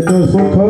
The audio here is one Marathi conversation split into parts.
सुख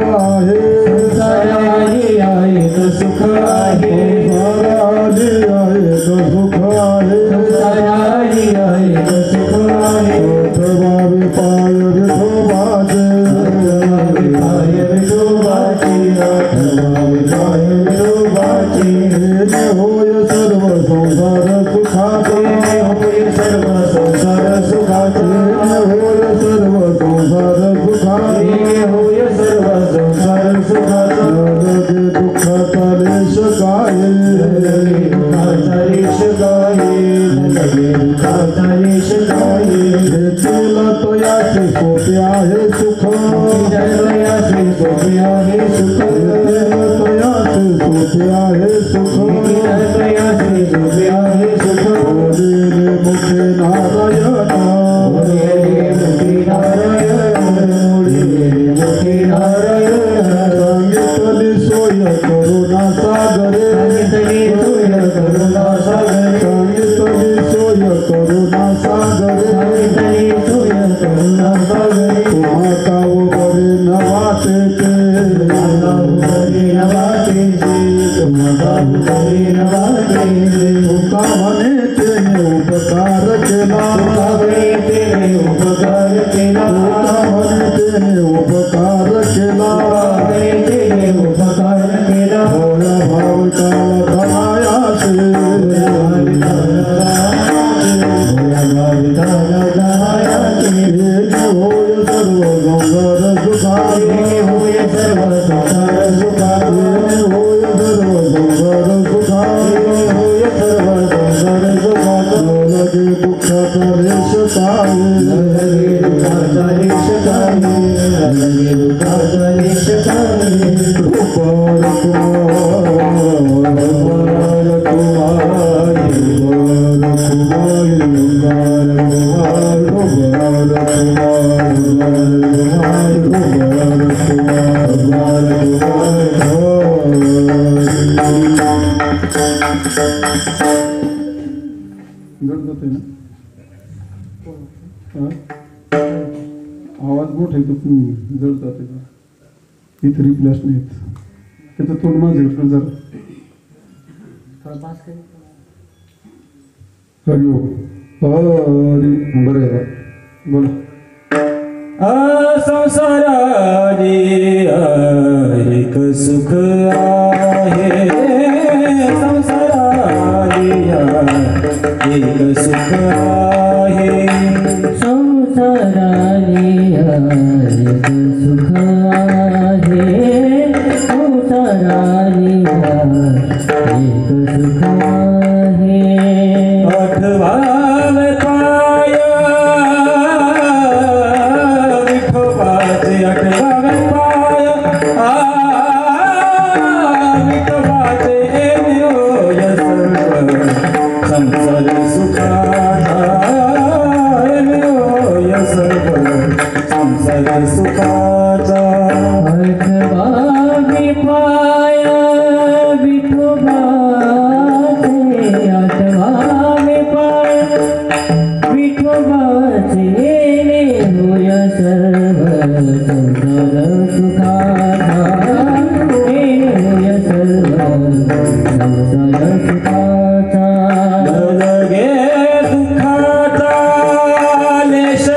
उपकार केला त्याने उपकार केला त्याने उपकार केला भोळा भाविकाला दयासे होय सर्व गंगर सुखाने होय सर्व संसार सुखाने होय सर्व गंगर सुखाने होय सर्व संसार सुखाने लगे दुःखाचा रेष काय लगे दुःखाचा रेष काय लगे दुःखाचा रेष काय गोपाल आवाज मोठा आहे तो जड जाते इथे रिप्लेस नाहीत त्याचं तोंड माझ्याकडे जरा हरिओम हरी बरं आहे बोला संसाराने एक सुख आहे संसाराने एक सुख आहे संसाराने एक सुख आहे संसाराने एक सुख आहे आठवावे पाय विठोबाचे आठवावे पाय विठोबाचे होय सर्व संसार सुखाचा होय सर्व संसार सुखाचा आठवावे पाय विठोबाचे आठवावे पाय विठोबाचे होय सर्व संसार सुखाचा होय सर्व संसार सुखाचा लगे दुःखाचा लेश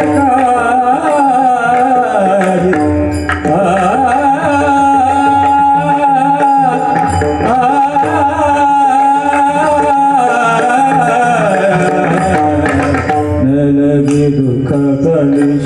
लगे दुःखाचा लेश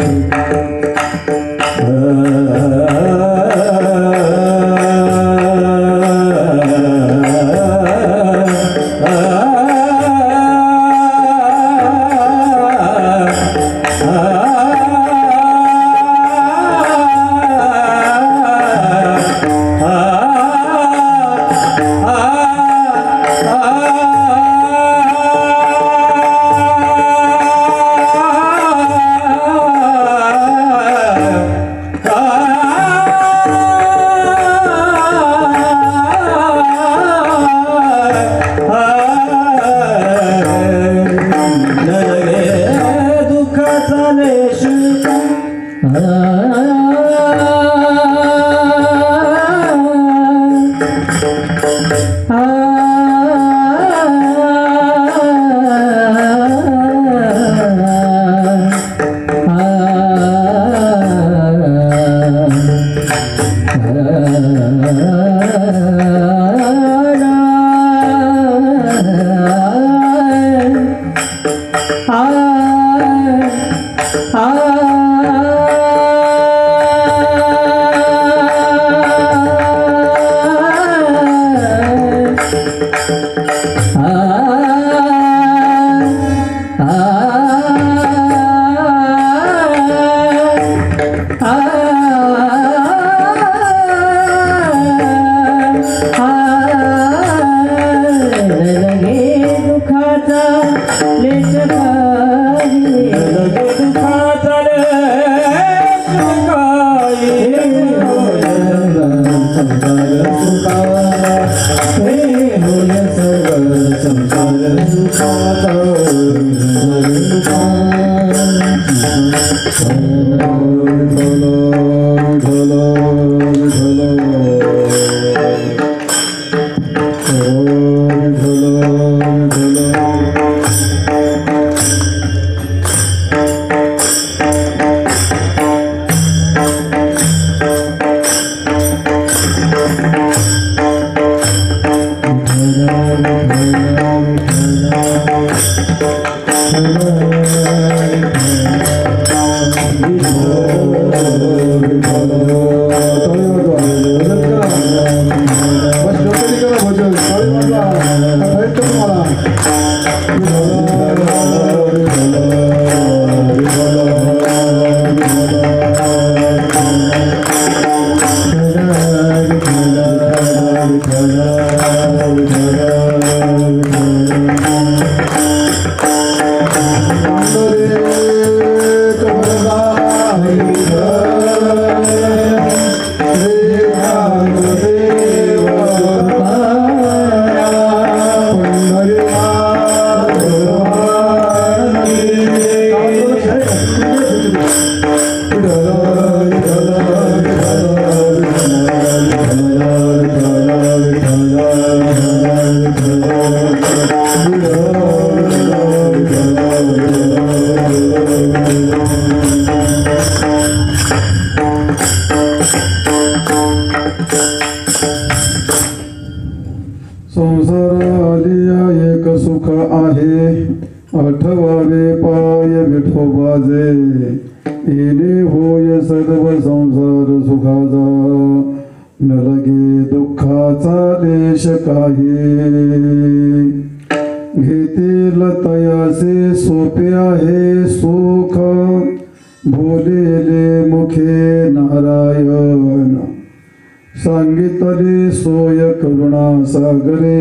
संसारालिया एक सुख आहे, आठवावे पाय विठोबाजे. येणे होय सर्व संसार सुखाचा, न लगे दुःखाचा लेश काही. घेतील तयासे सोपे आहे सुख, बोलेले मुखे नारायण. सांगितले सोय करुणा सागरे,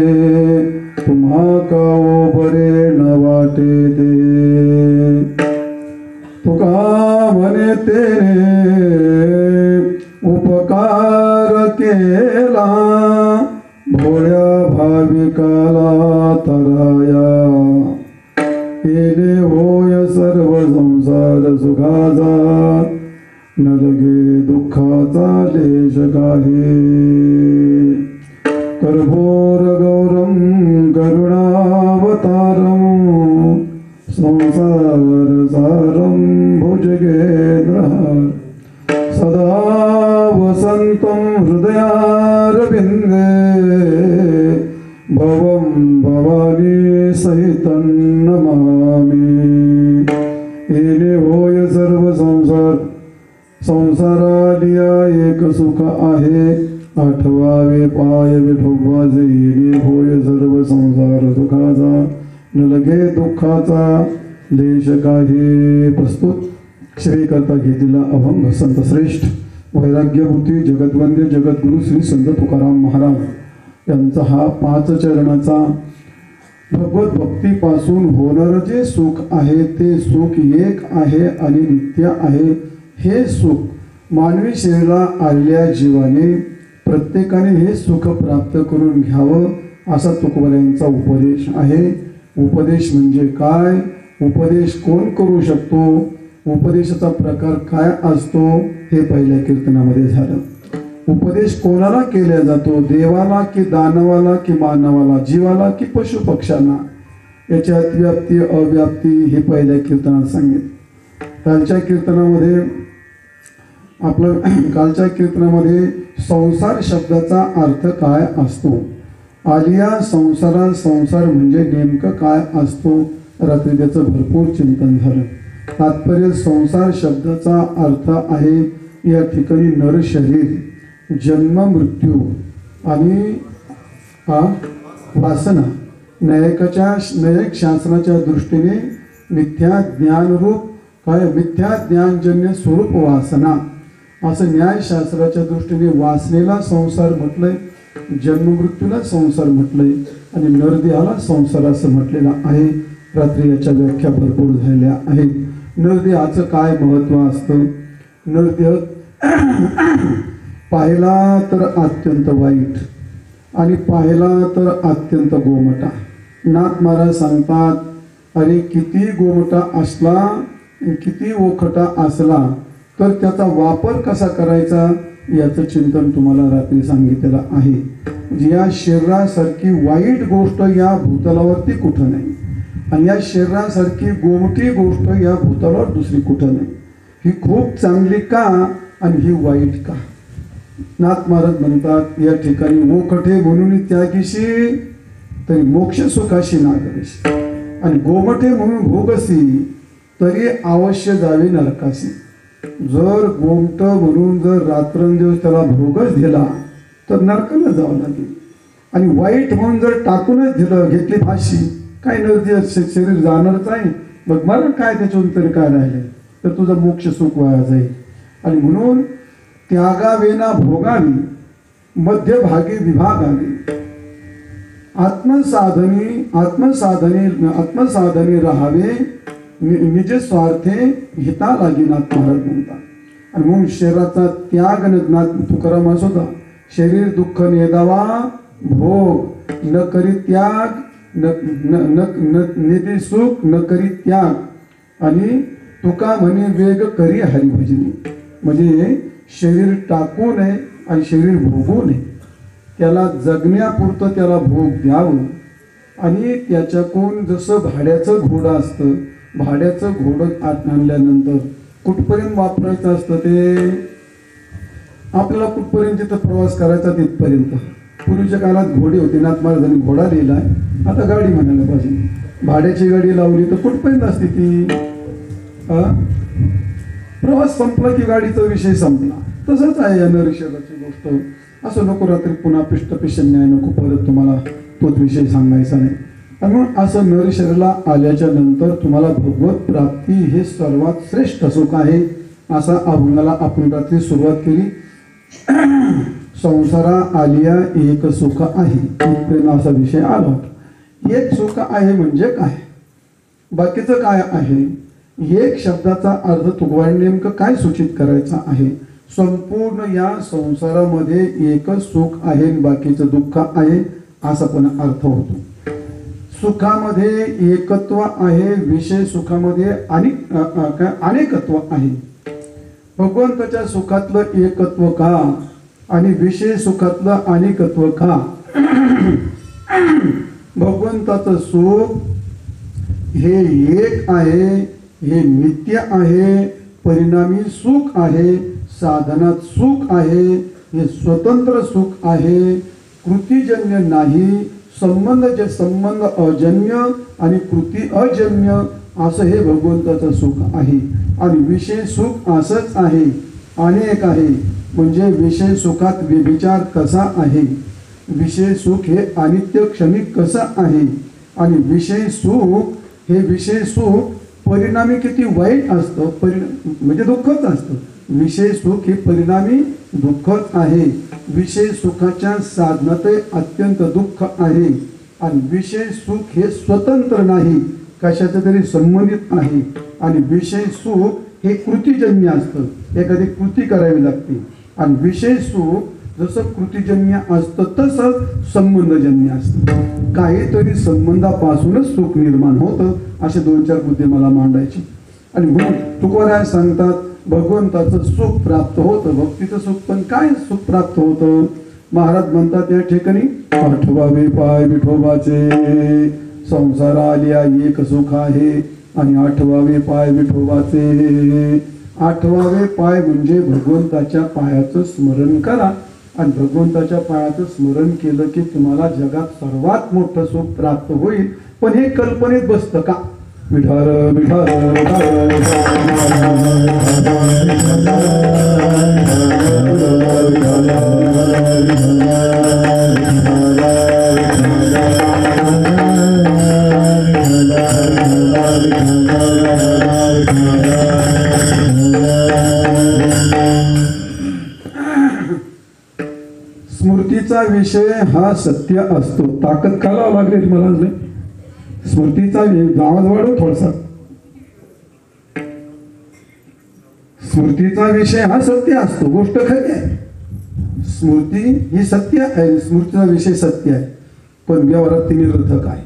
तुम्हा काओ बरे न वाटे ते. तुका म्हणे तेने उपकार केला, भोळ्या भाविकाला तराया. येणे होय सर्व संसार सुखाचा, न लगे दुःखाचा लेश काही. कर्पूर गौरम करुणावतारम, संसार सारम भुजगेंद्र. सदा वसंतं हृदयारविंदे, भवं भवानी सहितं नमामि. येणे होय सर्व संसारालिया एक सुख आहे, आठवावे पाय विठोबाजे. येणे होय सर्व संसार सुखाचा, न लगे दुःखाचा लेश काही. प्रस्तुत श्री करता घेतलेला अभंग संत श्रेष्ठ वैराग्यभूती जगद्वंद्य जगद्गुरु श्री संत तुकाराम महाराज यांचा हा 5 चरणाचा भगवत भक्तीपासून होणारं जे सुख आहे ते सुख एक आहे आणि नित्य आहे. हे सुख मानवी शरीराला आलेल्या जीवाने प्रत्येकाने हे सुख प्राप्त करून घ्यावं असा तुकोबारायांचा उपदेश आहे. उपदेश म्हणजे काय, उपदेश कोण करू शकतो, उपदेशाचा प्रकार काय असतो हे पहिल्या कीर्तनामध्ये झालं. उपदेश कोणाला केला जातो, देवाला की दानवाला की मानवाला, जीवाला की पशु पक्ष्यांना, याच्यात व्याप्ती अव्याप्ती हे पहिल्या कीर्तनात सांगितलं. कालच्या कीर्तनामध्ये संसार शब्दाचा अर्थ काय असतो, आलिया संसारात संसार म्हणजे नेमकं काय असतो, रात्री त्याचं भरपूर चिंतन झालं. तात्पर्य संसार शब्दाचा अर्थ आहे या ठिकाणी नर शरीर, जन्म मृत्यू आणि वासना. न्यायिक शास्त्राच्या दृष्टीने मिथ्या ज्ञानरूप काय, मिथ्या ज्ञानजन्य स्वरूप वासना असं न्यायशास्त्राच्या दृष्टीने वासनेला संसार म्हटलंय, जन्ममृत्यूला संसार म्हटलंय आणि नरदेहाला संसार असं म्हटलेलं आहे. रात्री याच्या व्याख्या भरपूर झालेल्या आहेत. नरदेहाचं काय महत्व असतं, नरदेह पाहिला तर अत्यंत वाईट आणि पाहिला तर अत्यंत गोमटा. नाथ महाराज सांगतात, अरे किती गोमटा असला, किती ओखटा असला तर त्याचा वापर कसा करायचा याचं चिंतन तुम्हाला रात्री सांगितलेलं आहे. या शरीरासारखी वाईट गोष्ट या भूतलावरती कुठं नाही आणि या शरीरासारखी गोमटी गोष्ट या भूतलावर दुसरी कुठं नाही. ही खूप चांगली का आणि ही वाईट का. नाथ महाराज म्हणतात, या ठिकाणी ओखटे म्हणून त्यागीशी तरी मोक्ष सुखाशी नागरीशी, आणि गोमटे म्हणून भोगसी तरी अवश्य जावे नरकाशी. जर गोमट म्हणून जर रात्रंदिवस त्याला भोगच दिला तर नरकाला जावं लागेल. आणि वाईट म्हणून जर टाकूनच दिलं, घेतली फाशी, काय नरते शरीर जाणारच आहे. मग मला काय त्याच्यातून तरी काय राहिले तर तुझं मोक्ष सुख वाया जाईल. आणि म्हणून त्यागावेना भोगावी, मध्यभागी विभागावी. आत्मसाधने राहावे, निज स्वार्थे हिता लागेनात महाराज म्हणतात. आणि म्हणून शरीराचा त्याग न तुकाराम असं होता, शरीर दुःख नेदावा भोग न करी त्याग, निधी सुख न करी त्याग. आणि तुका म्हणे वेग करी हरिभजनी. म्हणजे शरीर टाकू नये आणि शरीर भोगू नये, त्याला जगण्यापुरतं त्याला भोग द्यावं. आणि त्याच्याकडून जसं भाड्याचं घोडं असतं, भाड्याचं घोडं आणल्यानंतर कुठपर्यंत वापरायचं असतं ते आपल्याला कुठपर्यंत तिथं प्रवास करायचा तिथपर्यंत. पूर्वीच्या काळात घोडे होते, नाथ महाराजांनी घोडा लिहिलाय, आता गाडी म्हणायला पाहिजे. भाड्याची गाडी लावली तर कुठपर्यंत असते ती? प्रवास संपला की गाडीचा विषय संपला. तसंच आहे या नरशरीराची गोष्ट. असं नको रात्री पुन्हा पिष्टपिशन न्याय नको, परत तुम्हाला तोच विषय सांगायचा नाही. म्हणून असं नरशरीराला आल्याच्या नंतर तुम्हाला भगवत प्राप्ती हे सर्वात श्रेष्ठ सुख आहे. असा अभंगाला आपण रात्री सुरुवात केली. संसारा आलिया एक सुख आहे, इथपर्यंत असा विषय आला. एक सुख आहे म्हणजे काय, बाकीचं काय आहे? एक शब्दाचा अर्थ तुकवान नेमकं काय सूचित करायचा आहे? संपूर्ण या संसारामध्ये एकच सुख आहे, बाकीचं दुःख आहे असा पण अर्थ होतो. सुखामध्ये एकत्व आहे, विषय सुखामध्ये अनेकत्व आहे. भगवंताच्या सुखातलं एकत्व का आणि विषय सुखातलं अनेकत्व का? भगवंताचं सुख हे एक आहे, हे नित्य आहे, परिणामी सुख आहे, साधनात सुख आहे, हे स्वतंत्र सुख आहे, कृतीजन्य नाही. संबंध अजन्य आणि कृती अजन्य असं हे भगवंताचं सुख आहे. आणि विषय सुख असंच आहे, अनेक आहे. म्हणजे विषय सुखात व्यभिचार कसा आहे, विषय सुख हे अनित्य क्षणिक कसं आहे. आणि विषय सुख परिणामी किती वाईट असतं, म्हणजे दुःखच असतं. विषय सुख हे परिणामी दुःखच आहे. विषय सुखाच्या साधनात अत्यंत दुःख आहे. आणि विषय सुख हे स्वतंत्र नाही, कशाचं तरी संबंधित आहे. आणि विषय सुख हे कृतीजन्य असतं, एखादी कृती करावी लागते. आणि विषय सुख जसं कृतीजन्य असतं तसंच संबंधजन्य असतं. काहीतरी संबंधापासूनच सुख निर्माण होतं. असे 2-4 मुद्दे मला मांडायचे. आणि म्हणून तुकोराय सांगतात भगवंताचं सुख प्राप्त होतं. भक्तीचं सुख पण काय सुख प्राप्त होतं? महाराज म्हणतात या ठिकाणी, आठवावे पाय विठोबाचे, संसार आलिया एक सुख आहे. आणि आठवावे पाय विठोबाचे, आठवावे पाय म्हणजे भगवंताच्या पायाचं स्मरण करा. आणि भगवंताच्या पायाचं स्मरण केलं की तुम्हाला जगात सर्वात मोठं सुख प्राप्त होईल. पण हे कल्पनेत बसतं का? विठार विठार स्मृतीचा विषय हा सत्य असतो. ताकद का लावा लागली मला? स्मृतीचा आवाज वाढव थोडासा. स्मृतीचा विषय हा सत्य असतो, गोष्ट खरी आहे. स्मृती ही सत्य आहे, स्मृतीचा विषय सत्य आहे. पण व्यवहारात ती निरर्थक आहे.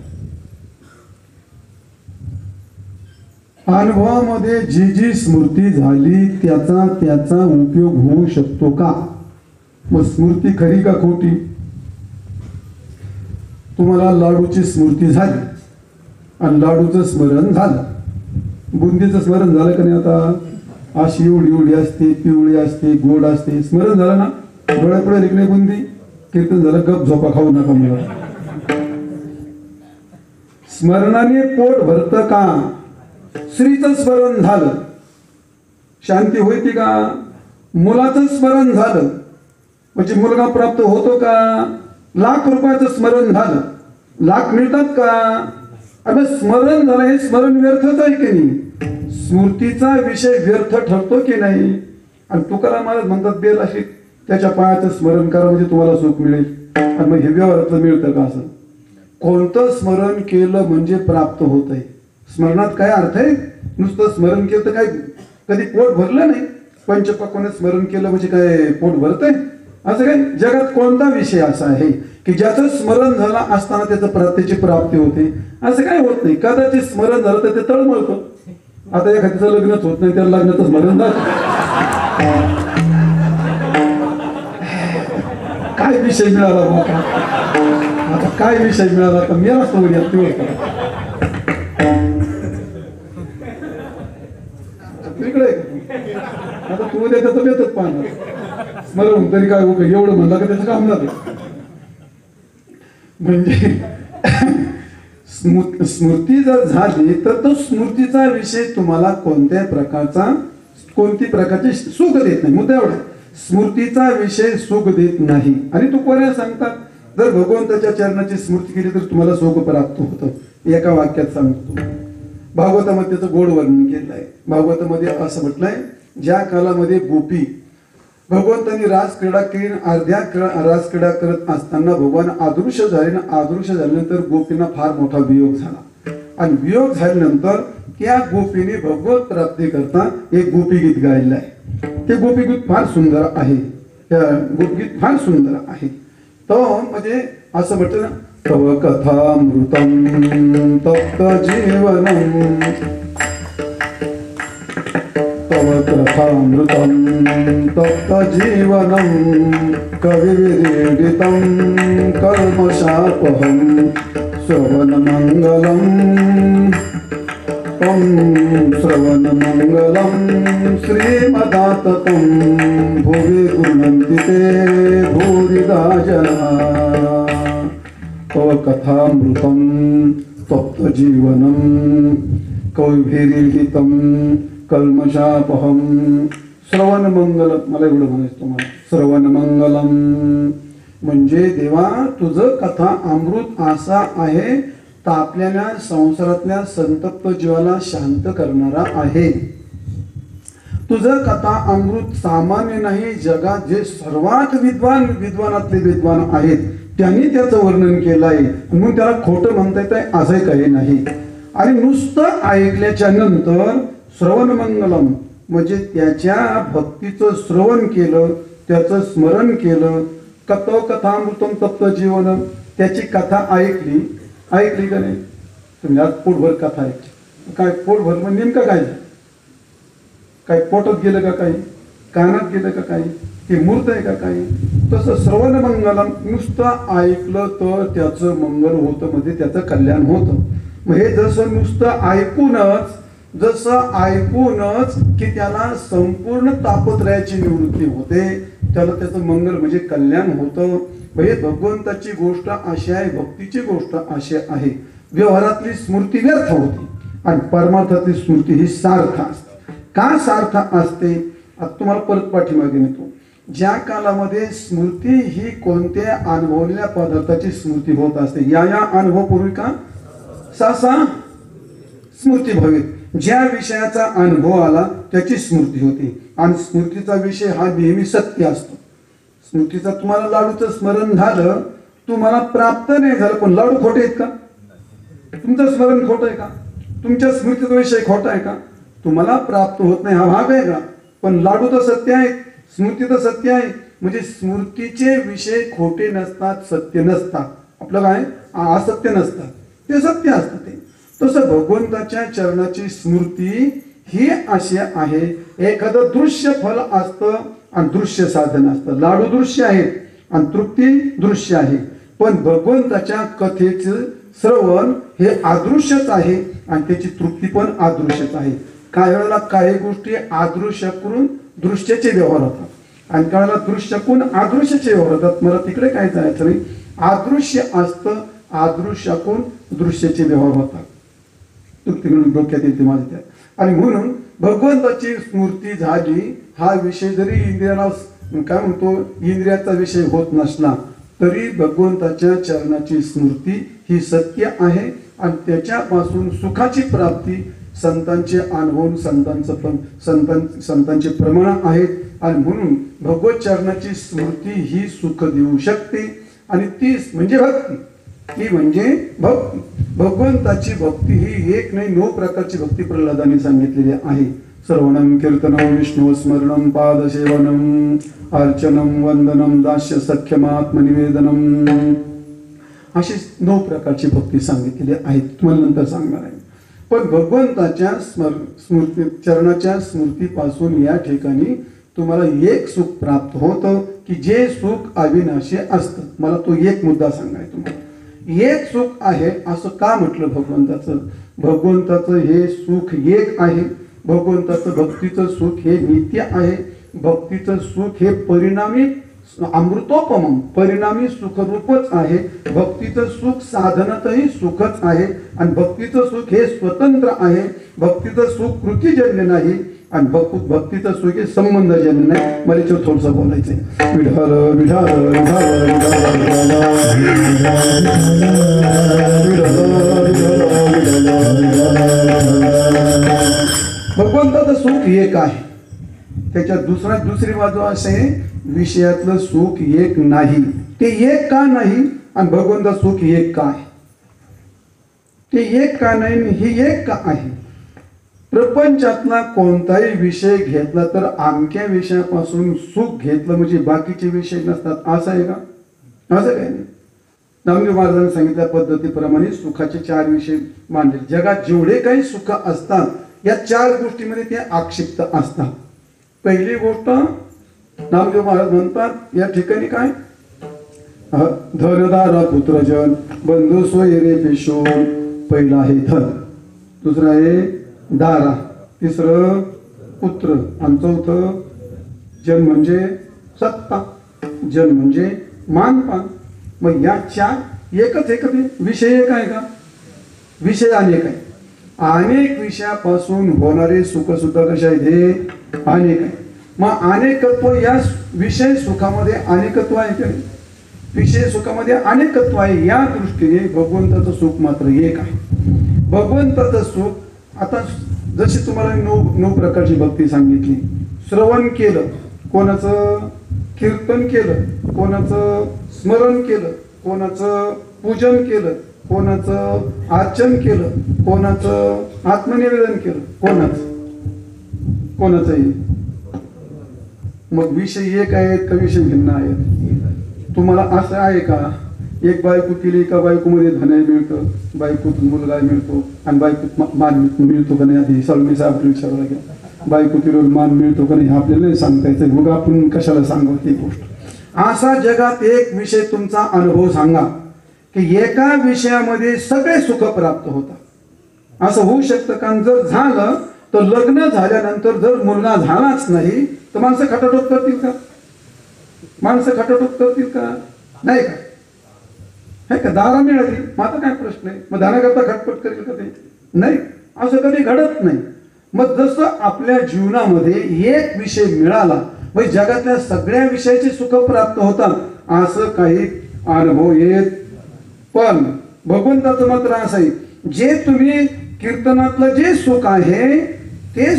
अनुभवामध्ये जी जी स्मृती झाली त्याचा उपयोग होऊ शकतो का? मग स्मृती खरी का खोटी? तुम्हाला लाडूची स्मृती झाली आणि लाडूचं स्मरण झालं, बुंदीचं स्मरण झालं का नाही? आता अशी एवढी असते, पिवळी असते, गोड असते, स्मरण झालं ना? डोळ्यापुढे लिखणे बुंदी, कीर्तन झालं, गप झोपा खाऊ नका मला. स्मरणाने पोट भरतं का? श्रीचं स्मरण झालं, शांती होती का? मुलाचं स्मरण झालं म्हणजे मुलगा प्राप्त होतो का? लाख रुपयाचं स्मरण झालं, लाख मिळतात का? अरे स्मरण झालं, हे स्मरण व्यर्थच आहे की नाही? स्मृतीचा विषय व्यर्थ ठरतो की नाही? आणि तुकाराम महाराज म्हणतात बेलाशी त्याच्या पायाचं स्मरण करा म्हणजे तुम्हाला सुख मिळेल. आणि मग हे व्यवहारातलं मिळतं का? असं कोणतं स्मरण केलं म्हणजे प्राप्त होत आहे? स्मरणात काय अर्थ आहे? नुसतं स्मरण केलं तर काय कधी पोट भरलं नाही? पंचपक्वाने स्मरण केलं म्हणजे काय पोट भरतंय? असं काय जगात कोणता विषय असा आहे की ज्याचं स्मरण झालं असताना त्याची प्राप्ती होते? असं काय होत नाही. कदाचित स्मरण झालं तर ते तळमळतं. आता एखाद्याचं लग्नच होत नाही, त्याला लग्नाचं स्मरण झालं. काय विषय मिळाला बाबा? आता काय विषय मिळाला? तर मी असतो तिकडे आता तू उद्या त्याचं बेतच पाहणार. स्मरण तरी काय उपयोग? एवढं म्हणलं का त्याचं काम झालं. म्हणजे स्मृती जर झाली तर तो स्मृतीचा विषय तुम्हाला कोणत्या प्रकारचा कोणती प्रकारची सुख देत नाही. मुद्दा एवढा, स्मृतीचा विषय सुख देत नाही. आणि तू कोणा सांगतात जर भगवंताच्या चरणाची स्मृती केली तर तुम्हाला सुख प्राप्त होतं. एका वाक्यात सांगतो. भागवतामध्ये त्याचं गोड वर्णन केलं आहे. भागवतामध्ये असं म्हटलंय, ज्या कालामध्ये गोपी भगवंतांनी रासक्रीडा केली, अर्ध्या रासक्रीडा करत असताना भगवान अदृश्य झाले ना, अदृश्य झाल्यानंतर गोपींना फार मोठा वियोग झाला. आणि वियोग झाल्यानंतर त्या गोपीने भगवत प्राप्ती करता एक गोपी गीत गायलं आहे. ते गोपी गीत फार सुंदर आहे. त्या गोपगीत फार सुंदर आहे. तो म्हणजे असं म्हटलं ना, तव कथामृतं तप्त जीवनम, तव कथामृतं तप्त जीवनम, कविविरीडितं कर्मशापहं श्रवणमङ्गलम्. श्रवणमङ्गलं श्रीमदाततं भुवि गृह्णन्ति ते भूरिदा जनाः. तव कथामृतं तप्तजीवनं कविभिरीडितं कल्मषापहं. श्रवणमंगलम, मला एवढं म्हणायचं तुम्हाला. श्रवणमंगलम म्हणजे देवा तुझं कथा अमृत असा आहे, तापलेल्या संसारातल्या संतप्त जीवाला शांत करणारा आहे. तुझं कथा अमृत सामान्य नाही, जगात जे सर्वात विद्वानातले विद्वान आहेत त्यांनी त्याचं वर्णन केलं आहे. म्हणून त्याला खोटं म्हणता येत आहे असं काही नाही. आणि नुसतं ऐकल्याच्या नंतर श्रवणमंगलम म्हणजे त्याच्या भक्तीचं श्रवण केलं, त्याचं स्मरण केलं. कथामृतम तप्त जीवन, त्याची कथा ऐकली का नाही? तुम्ही आज पोटभर कथा ऐकली. काय पोटभर मग नेमकं काय झालं? काय पोटात गेलं का काही? कानात गेलं का काही? ते मूर्त आहे का काही? तसं श्रवणमंगलम नुसतं ऐकलं तर त्याचं मंगल होतं, म्हणजे त्याचं कल्याण होतं. मग हे जसं नुसतं ऐकूनच की त्याला संपूर्ण तापत्रयाची निवृत्ती होते, त्याला त्याचं मंगल म्हणजे कल्याण होतं. हे भगवंताची गोष्ट अशी आहे, भक्तीची गोष्ट अशी आहे. व्यवहारातली स्मृती व्यर्थ होती आणि परमार्थातली स्मृती ही सार्थ असते. का सार्थ असते? आता तुम्हाला परत पाठीमागे नेतो. ज्या कालामध्ये स्मृती ही कोणत्या अनुभवलेल्या पदार्थाची स्मृती होत असते, या अनुभवपूर्वी का सा स्मृती भवेत. ज्या विषयाचा अनुभव आला त्याची स्मृती होती. आणि स्मृतीचा विषय हा नेहमी सत्य असतो. स्मृतीचा तुम्हाला लाडूचं स्मरण झालं, तुम्हाला प्राप्त नाही झालं, पण लाडू खोटे आहेत का? तुमचं स्मरण खोटं आहे का? तुमच्या स्मृतीचा विषय खोटा आहे का? तुम्हाला प्राप्त होत नाही हा भाग आहे का? पण लाडू तर सत्य आहे, स्मृती तर सत्य आहे. म्हणजे स्मृतीचे विषय खोटे नसतात, सत्य नसतात. आपलं काय असत्य नसतात, ते सत्य असतात. ते तसं भगवंताच्या चरणाची स्मृती ही अशी आहे. एखादं दृश्य फल असतं आणि दृश्य साधन असतं. लाडू दृश्य आहेत आणि तृप्ती दृश्य आहे. पण भगवंताच्या कथेचं श्रवण हे अदृश्यच आहे आणि त्याची तृप्ती पण अदृश्यच आहे. काही वेळेला काही गोष्टी अदृश्य करून दृश्याचे व्यवहार होतात आणि काही वेळेला दृश्य करून अदृश्याचे व्यवहार होतात. मला तिकडे काय जायचं नाही. अदृश्य असतं, अदृश्य करून दृश्याचे व्यवहार होतात. तृप्ती म्हणून डोक्यात येते माझ्या. आणि म्हणून भगवंताची स्मृती झाली हा विषय जरी इंद्रियाला काय म्हणतो इंद्रियाचा विषय होत नसला तरी भगवंताच्या चरणाची स्मृती ही सत्य आहे आणि त्याच्यापासून सुखाची प्राप्ती संतांचे अनुभव संतांचे प्रमाण आहेत आणि म्हणून भगवत चरणाची स्मृती ही सुख देऊ शकते आणि ती म्हणजे भक्ती ती म्हणजे भक्ती भगवंताची भक्ती ही एक नाही 9 प्रकारची भक्ती प्रल्हादाने सांगितलेली आहे श्रवणं कीर्तनं विष्णू स्मरणं पादसेवनं अर्चनं वंदनं दास्य सख्यमात्मनिवेदनं अशी 9 प्रकारची भक्ती सांगितलेली आहे तुम्हाला नंतर सांगणार आहे पण भगवंताच्या स्मृती चरणाच्या स्मृतीपासून या ठिकाणी तुम्हाला एक सुख प्राप्त होतं की जे सुख अविनाशी असतं मला तो एक मुद्दा सांगायचा तुम्हाला एक सुख आहे असं का म्हटलं भगवंताचं हे सुख एक आहे भगवंताचं भक्तीचं सुख हे नित्य आहे भक्तीचं सुख हे परिणामी अमृतोपम परिणामी सुखरूपच आहे भक्तीचं सुख साधनातही सुखच आहे आणि भक्तीचं सुख हे स्वतंत्र आहे भक्तीचं सुख कृतीजन्य नाही आणि भक्तीचं सुख हे संबंधजन्य नाही मला याच्यावर थोडंसं बोलायचंय विठाल विठाल भगवंताचं सुख एक आहे त्याच्यात दुसरी बाजू असे विषयातलं सुख एक नाही ते एक का नाही आणि भगवंताचं सुख एक का आहे ते एक का नाही हे एक का आहे प्रपंचातला कोणताही विषय घेतला तर आमक्या विषयापासून सुख घेतलं म्हणजे बाकीचे विषय नसतात असं आहे का असं काही नाही नामदेव महाराजांनी सांगितल्या पद्धतीप्रमाणे सुखाचे 4 विषय मांडले जगात जेवढे काही सुख असतात या 4 गोष्टीमध्ये ते आक्षिप्त असतात पहिली गोष्ट नामदेव महाराज म्हणतात या ठिकाणी काय धनदारा पुत्रजन बंधू सोयरे पेशोन पहिला आहे धन दुसरं आहे दारा तिसरं पुत्र आणि चौथं जन म्हणजे सत्ता जन म्हणजे मानपान मग या 4 एकच विषय एक आहे का विषय अनेक आहे अनेक विषयापासून होणारे सुख सुद्धा कसे आहेत हे अनेक आहे मग अनेकत्व या विषय सुखामध्ये अनेकत्व आहे का विषय सुखामध्ये अनेकत्व आहे या दृष्टीने भगवंताचं सुख मात्र एक आहे भगवंताचं सुख आता जशी तुम्हाला 9 प्रकारची भक्ती सांगितली श्रवण केलं कोणाचं कीर्तन केलं कोणाचं स्मरण केलं कोणाचं पूजन केलं कोणाचं अर्चन केलं कोणाचं आत्मनिवेदन केलं कोणाचंही मग विषय एक आहेत का विषय भिन्न आहेत तुम्हाला असं आहे का एक बायको केली का बायकोमध्ये धन मिळतं बायकोतून मुलगा मिळतो आणि बायकोत मान मिळतो का नाही आधी सलमी साहेब विचारायला गेला बायको केल्यावर मान मिळतो का नाही आपल्याला नाही सांगता येतं मग आपण कशाला सांगू ती गोष्ट असा जगात एक विषय तुमचा अनुभव सांगा की एका विषयामध्ये सगळे सुख प्राप्त होतात असं होऊ शकतं कारण जर झालं तर लग्न झाल्यानंतर जर मुलगा झालाच नाही तर माणसं खटाटोप करतील का नाही का हे का दारा मिळाली मग आता काय प्रश्न आहे मग दाराकरता खटपट करेल का ते नाही असं कधी घडत नाही मग जसं आपल्या जीवनामध्ये एक विषय मिळाला म्हणजे जगातल्या सगळ्या विषयाचे सुख प्राप्त होतात असं काही अनुभव येत पण भगवंताचं मात्र असं आहे जे तुम्ही कीर्तनातलं जे सुख आहे ते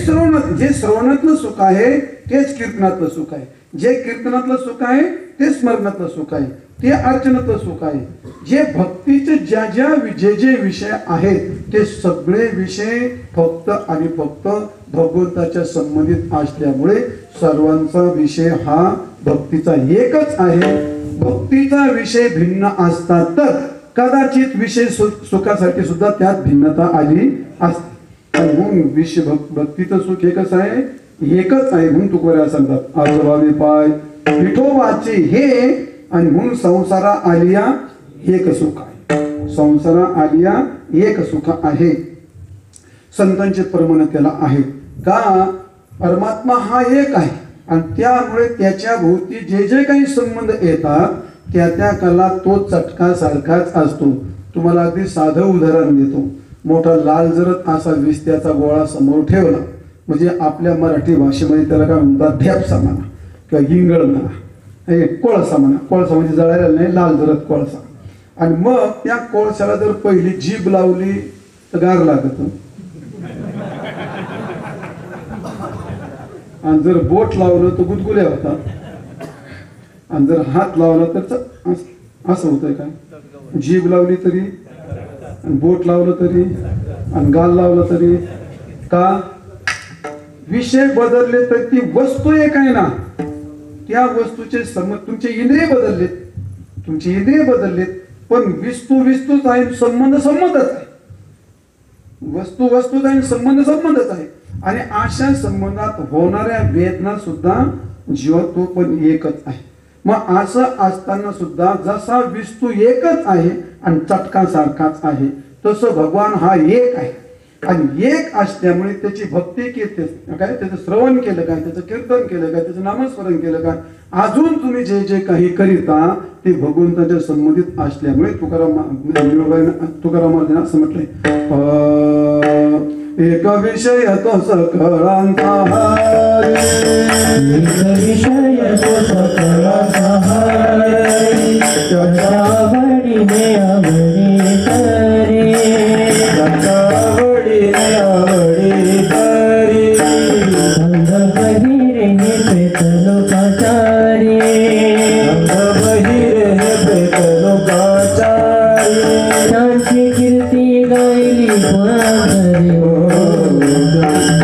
श्रवणातलं सुख आहे तेच कीर्तनातलं सुख आहे जे कीर्तनातलं सुख आहे ते स्मरणातलं सुख आहे ते अर्चनातलं सुख आहे जे भक्तीचे जे विषय आहेत ते सगळे विषय फक्त आणि फक्त भगवंताच्या संबंधित असल्यामुळे सर्वांचा विषय हा भक्तीचा एकच आहे भक्तीचा विषय भिन्न असतात तर कदाचित विषय सुखासाठी सुद्धा त्यात भिन्नता आली असते म्हणून विषय भक्तीचं सुख एकच आहे एकच आहे म्हणून तुकोबरा सांगतात आजोबावे पाय विठोबाचे हे आणि म्हणून संसारा आलिया एक सुख आहे संसारा आलिया एक सुख आहे संतांचे प्रमाण त्याला आहे का परमात्मा हा एक आहे आणि त्यामुळे त्याच्या भोवती जे काही संबंध येतात त्या कला तो चटका सारखाच असतो तुम्हाला अगदी साधं उदाहरण देतो मोठा लाल जरत असा विस्त्याचा गोळा समोर ठेवला म्हणजे आपल्या मराठी भाषेमध्ये त्याला काय म्हणतात ढेपसा म्हणा किंवा हिंगळ म्हणा, हे कोळसा म्हणा. कोळसा म्हणजे जळायला नाही, लाल जरत कोळसा. आणि मग त्या कोळशाला जर पहिली जीभ लावली तर गार लागत, आणि जर बोट लावलं तर गुदगुल्या होतात, आणि जर हात लावला तर असं होतंय काय. जीभ लावली तरी, आणि बोट लावलं तरी, आणि गाल लावलं तरी. का? विषय बदलले तर ती वस्तू एक आहे ना, त्या वस्तूचे तुमचे इंद्रिय बदललेत, तुमचे इंद्रिय बदललेत, पण वस्तूच आहे, संबंधच आहे. वस्तूच आहे, संबंधच आहे. आणि अशा संबंधात होणाऱ्या वेदना सुद्धा जीवत्व पण एकच आहे. मग असं असताना सुद्धा जसा विस्तू एकच आहे आणि चटका सारखाच आहे, तसं भगवान हा एक आहे. आणि एक असल्यामुळे त्याची भक्ती केली काय, त्याचं श्रवण केलं काय, त्याचं कीर्तन केलं काय, त्याचं नामस्मरण केलं काय, अजून तुम्ही जे जे काही करीता ते भगवंताच्या संबंधित असल्यामुळे तुकारामाने असं म्हटलंय, एक विषय तो सकळांचा हारी, एक विषय तो सकळांचा हारी, त्याच्या आवडीने आवडी करे, त्याच्या आवडीने आवडी करी. अंध बहिरे हे प्रेत लोकाचारी, अंध बहिरे हे प्रेत लोकाचारी. त्यांची कीर्ती गायली पुराणतरी,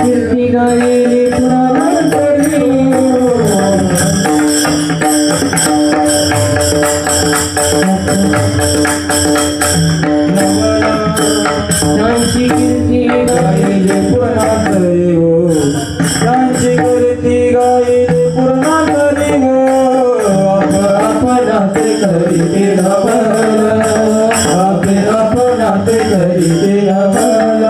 कीर्ती गायली पुराणतरी. त्यांची कीर्ती गायली पुराणतरी हो, त्यांची कीर्ती गायली पुराणतरी हो. आपणात करीते नवल, आपणात करीते नवल.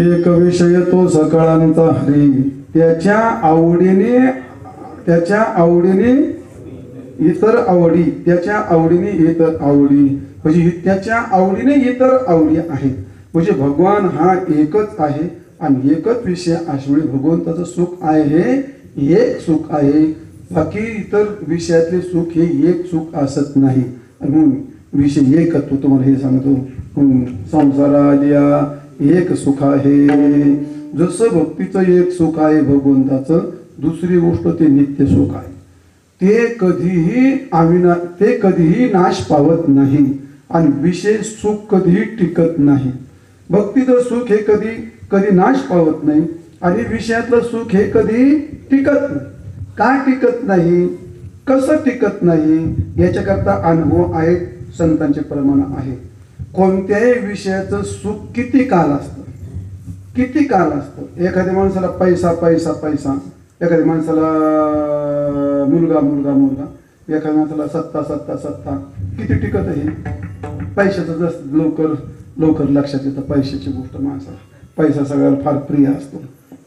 एक विषय तो सकळांचा हरी, त्याच्या आवडीने इतर आवडी, त्याच्या आवडीने इतर आवडी, म्हणजे त्याच्या आवडीने इतर आवडी आहेत. म्हणजे भगवान हा एकच आहे आणि एकच विषय असल्यामुळे भगवंताचं सुख आहे हे एक सुख आहे. बाकी इतर विषयातले सुख हे एक सुख असत नाही. आणि म्हणून विषय एकच तो तुम्हाला हे सांगतो. संसारालिया एक सुख आहे. जसं भक्तीचं एक सुख आहे भगवंताचं, दुसरी गोष्ट ते नित्य सुख आहे. ते कधीही नाश पावत नाही आणि विशेष सुख कधीही टिकत नाही. भक्तीचं सुख हे कधी नाश पावत नाही आणि विषयातलं सुख हे कधी टिकत नाही. का टिकत नाही, कसं टिकत नाही याच्याकरता अनुभव आहेत, संतांचे प्रमाण आहे. कोणत्याही विषयाचं सुख किती काल असतं, किती काल असतं. एखाद्या माणसाला पैसा पैसा पैसा, एखाद्या माणसाला मुलगा मुलगा मुलगा, एखाद्या माणसाला सत्ता सत्ता सत्ता. किती टिकत आहे पैशाचं? जास्त लवकर लक्षात येतं पैशाची गोष्ट माणसाला. पैसा सगळ्याला फार प्रिय असतो.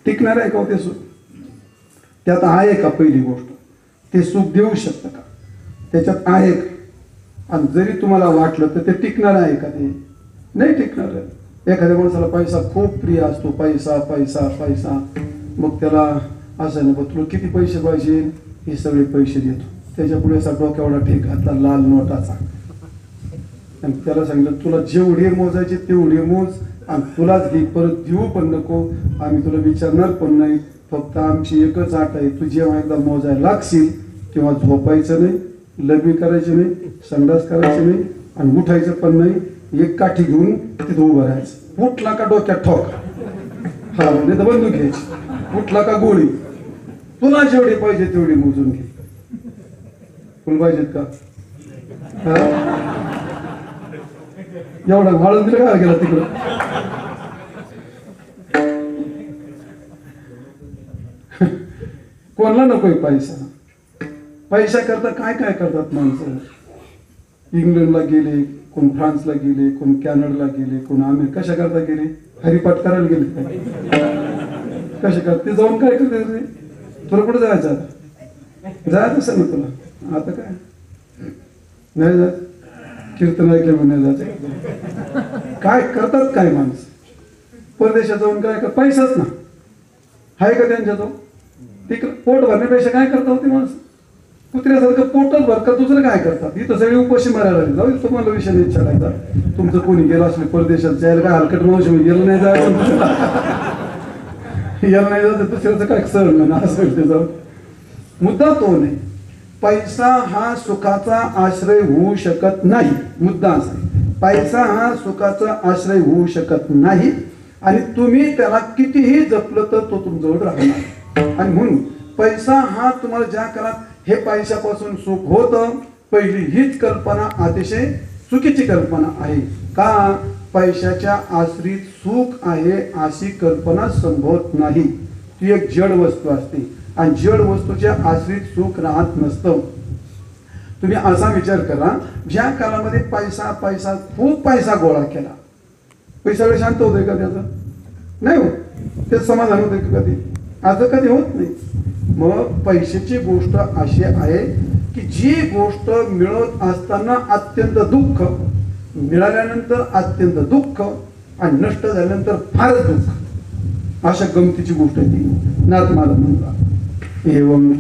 टिकणार आहे का ते सुख? त्यात आहे का? पहिली गोष्ट ते सुख देऊ शकतं का? त्याच्यात आहे का? आणि जरी तुम्हाला वाटलं तर ते टिकणार आहे का? ते नाही टिकणार आहे. एखाद्या माणसाला पैसा खूप प्रिय असतो, पैसा पैसा पैसा. मग त्याला असं नाही, तुला किती पैसे पाहिजे, हे सगळे पैसे देतो. त्याच्या पुढे असा डोक्यावडा ठेक घातला लाल नोटाचा, आणि त्याला सांगितलं तुला जेवढे मोजायचे तेवढे मोज, आणि तुलाच घे, परत देऊ पण नको, आम्ही तुला विचारणार पण नाही. फक्त आमची एकच आट आहे, तू जेव्हा एकदा मोजायला लागशील तेव्हा झोपायचं नाही, लघवी करायची नाही, संडास करायची नाही, आणि उठायचं पण नाही. एक काठी घेऊन तिथं उभं राहायचं. उठला का डोक्यात ठोक, हा म्हणजे तर बंदूक घ्यायची. उठला का गोळी. तुला जेवढे पाहिजे तेवढे मोजून घे. तुला पाहिजेत का? एवढा वाळून दिलं का गेला तिकडं? कोणाला नकोय पैसा? पैसा करता काय काय करतात माणसं. इंग्लंडला गेले, कोण फ्रान्सला गेले, कोण कॅनडाला गेले, कोण अमेरिका. कशा करता गेले? हरिपाठ करायला गेले. कशा करता ते जाऊन काय करते रे? तुला कुठं जायचं आता? जायचं असेल ना तुला. आता काय नाही जात, कीर्तन ऐकलं नाही जायचं. काय करतात काय माणसं परदेशात जाऊन काय कर पैसाच ना आहे का त्यांच्याजवळ तिकडे पोट भरण्यापेक्षा काय करता होती माणसं कुत्र्यासारखं पोटच भर का दुसरं काय करतात इथं सगळी उपाशी मारायला लागली जाऊ तुम्हाला विषय नाही विचारायचा तुमचं कोणी गेलं असले परदेशात जायला काय हलकट मावशी गेलं नाही जायला याला नाही जात दुसऱ्याचं काय सहन नाही असं ते जाऊन मुद्दा तो नाही पैसा हा सुखाचा आश्रय होऊ शकत नाही मुद्दा असा आहे पैसा हा सुखाचा आश्रय होऊ शकत नाही आणि तुम्ही त्याला कितीही जपलं तर तो तुमच्याजवळ राहणार आणि म्हणून पैसा हा तुम्हाला ज्या काळात हे पैशापासून सुख होतं पहिली हीच कल्पना अतिशय चुकीची कल्पना आहे का पैशाच्या आश्रित सुख आहे अशी कल्पना संभवत नाही ती एक जड वस्तू असते आणि जड वस्तूच्या आश्रित सुख राहत नसतं तुम्ही असा विचार करा ज्या काळामध्ये पैसा खूप पैसा गोळा केला पैसा वेळ शांत होतोय का त्याचं नाही होत ते समाधान होतंय का कधी आज कधी होत नाही मग पैशाची गोष्ट अशी आहे की जी गोष्ट मिळत असताना अत्यंत दुःख मिळाल्यानंतर अत्यंत दुःख आणि नष्ट झाल्यानंतर फारच दुःख अशा गमतीची गोष्ट आहे ती नाथमाला म्हणला एवं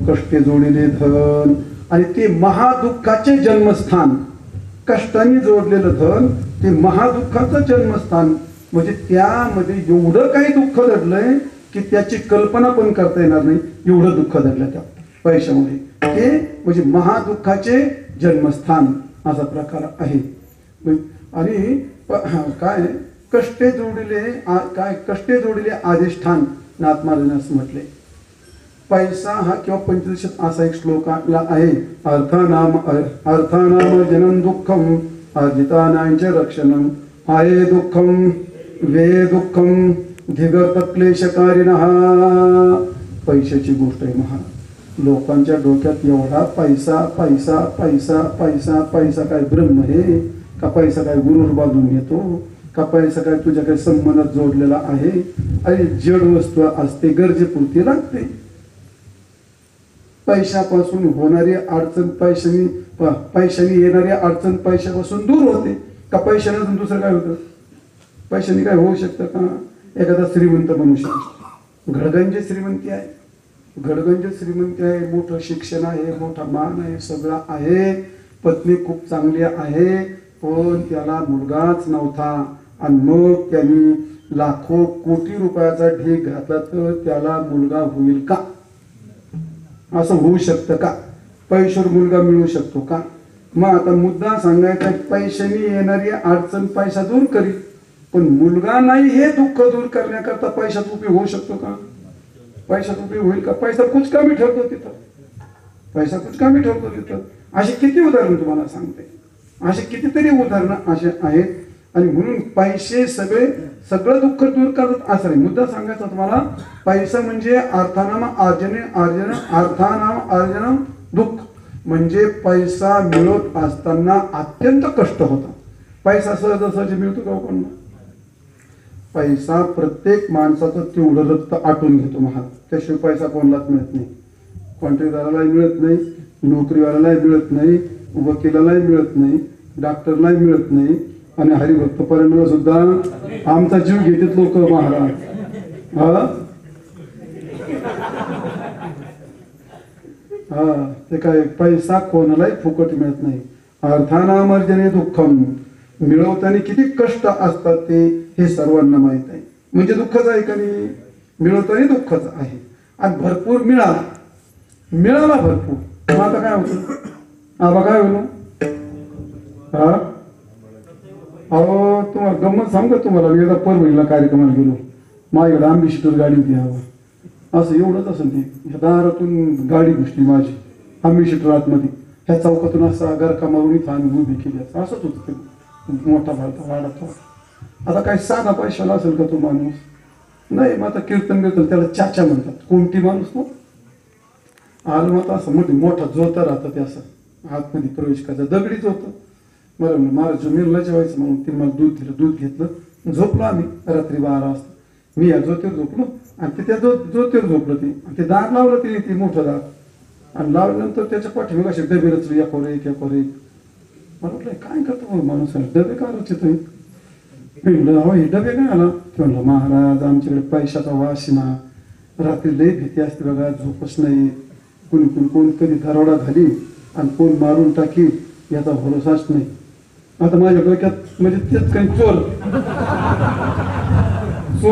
कष्टे जोडिले धन आणि ते महादुःखाचे जन्मस्थान कष्टाने जोडलेलं धन ते महादुःखाचं जन्मस्थान म्हणजे त्यामध्ये एवढं काही दुःख दडलंय की त्याची कल्पना पण करता येणार नाही एवढं दुःख दडलं त्या पैशामुळे ते म्हणजे महादुःखाचे जन्मस्थान असा प्रकार आहे आणि काय कष्टे जोडिले अधिष्ठान नाथमार्गाने असं म्हटले पैसा हा किंवा पंचदशात असा एक श्लोक आहे अर्थानाम जनन दुःखम अर्जितानांचे रक्षणम आये दुःखम वे दुःखम धिगत क्लेशकारिणः पैशाची गोष्ट आहे महाराज लोकांच्या डोक्यात एवढा पैसा पैसा पैसा पैसा पैसा काय ब्रह्म आहे का पैसा काय गुरुर बांधून घेतो का पैसा काय तुझ्या काही संबंधात जोडलेला आहे आणि जड वस्तू असते गरजेपुरती लागते पैशापासून होणारी अडचण पैशाने येणारी अडचण पैशापासून दूर होते का पैशाने दुसरं काय होतं पैशाने काय होऊ शकतं का एखादा श्रीमंत मनुष्य घडगंज श्रीमंती आहे मोठं शिक्षण आहे मोठा मान आहे सगळं आहे पत्नी खूप चांगली आहे पण त्याला मुलगाच नव्हता आणि मग त्यांनी लाखो कोटी रुपयाचा ढीग घातला तर त्याला मुलगा होईल का असं होऊ शकतं का पैशावर मुलगा मिळू शकतो का मग आता मुद्दा सांगायचा पैशाने येणारी अडचण पैसा दूर करील पण मुलगा नाही हे दुःख दूर करण्याकरता पैशात उपयोग होऊ शकतो का पैशात उपयोग होईल का पैसा कुचकामी ठरतो तिथं अशी किती उदाहरण तुम्हाला सांगते असे कितीतरी उदाहरणं असे आहेत आणि म्हणून पैसे सगळं दुःख दूर करतात असं नाही मुद्दा सांगायचा तुम्हाला पैसा म्हणजे अर्थानाम अर्जन दुःख म्हणजे पैसा मिळत असताना अत्यंत कष्ट होता पैसा सहजासहजी मिळतो का कोणाला पैसा प्रत्येक माणसाचं तेवढं रक्त आटून घेतो महाराज त्याशिवाय पैसा कोणालाच मिळत नाही कॉन्ट्रॅक्टदारालाही मिळत नाही नोकरीवाल्यालाही मिळत नाही वकिलालाही मिळत नाही डॉक्टरलाही मिळत नाही आणि हरिभक्त पर्यंत सुद्धा आमचा जीव घेतात लोक महाराज ते काय पैसा कोणालाही फुकट मिळत नाही अर्थानामर्जने दुःखम मिळवताना किती कष्ट असतात ते हे सर्वांना माहित आहे म्हणजे दुःखच आहे का नाही मिळवताना दुःखच आहे आणि भरपूर मिळाला भरपूर मग आता काय होतं आबा काय होईल अहो तुम्हाला गंमत सांगू का तुम्हाला मी एकदा परभणीला कार्यक्रमाला गेलो माझ्याकडे आंबेशिटर गाडी होती हवा असं एवढंच असं ते ह्या दारातून गाडी घुसली माझी आंबेशिटर आतमध्ये ह्या चौकातून असा गरका मारून इथं आम्ही उभी केली असंच होतं ते मोठा भरता वाढत आता काही साधा पैशाला असेल का तो माणूस नाही मग आता कीर्तन त्याला चाचा म्हणतात कोणती माणूस मग आलं मग असं मोठा जोता राहतं ते असं आतमध्ये प्रवेश करायचा दगडीच होतं बरं मला जुमेरला जेवायचं म्हणून ते मला दूध घेतलं झोपलो आम्ही रात्री 12 वाजता मी या ज्योतीवर झोपलो आणि ते त्या ज्योतीवर झोपलं ते आणि ते दार लावलं ते मोठं दार आणि लावल्यानंतर त्याच्या पाठीमागे असे डबे रचले एकोर एक मला वाटलं काय करतो माणूस डबे का रचित म्हणलं अहो हे डबे काय आला म्हणलं महाराज आमच्याकडे पैशाचा वास ना रात्री लई भीती असते बघा झोपच नाही कोण कधी दरोडा घाली आणि कोण मारून टाकी याचा भरोसाच नाही आता माझ्या डोक्यात म्हणजे तेच काही चोर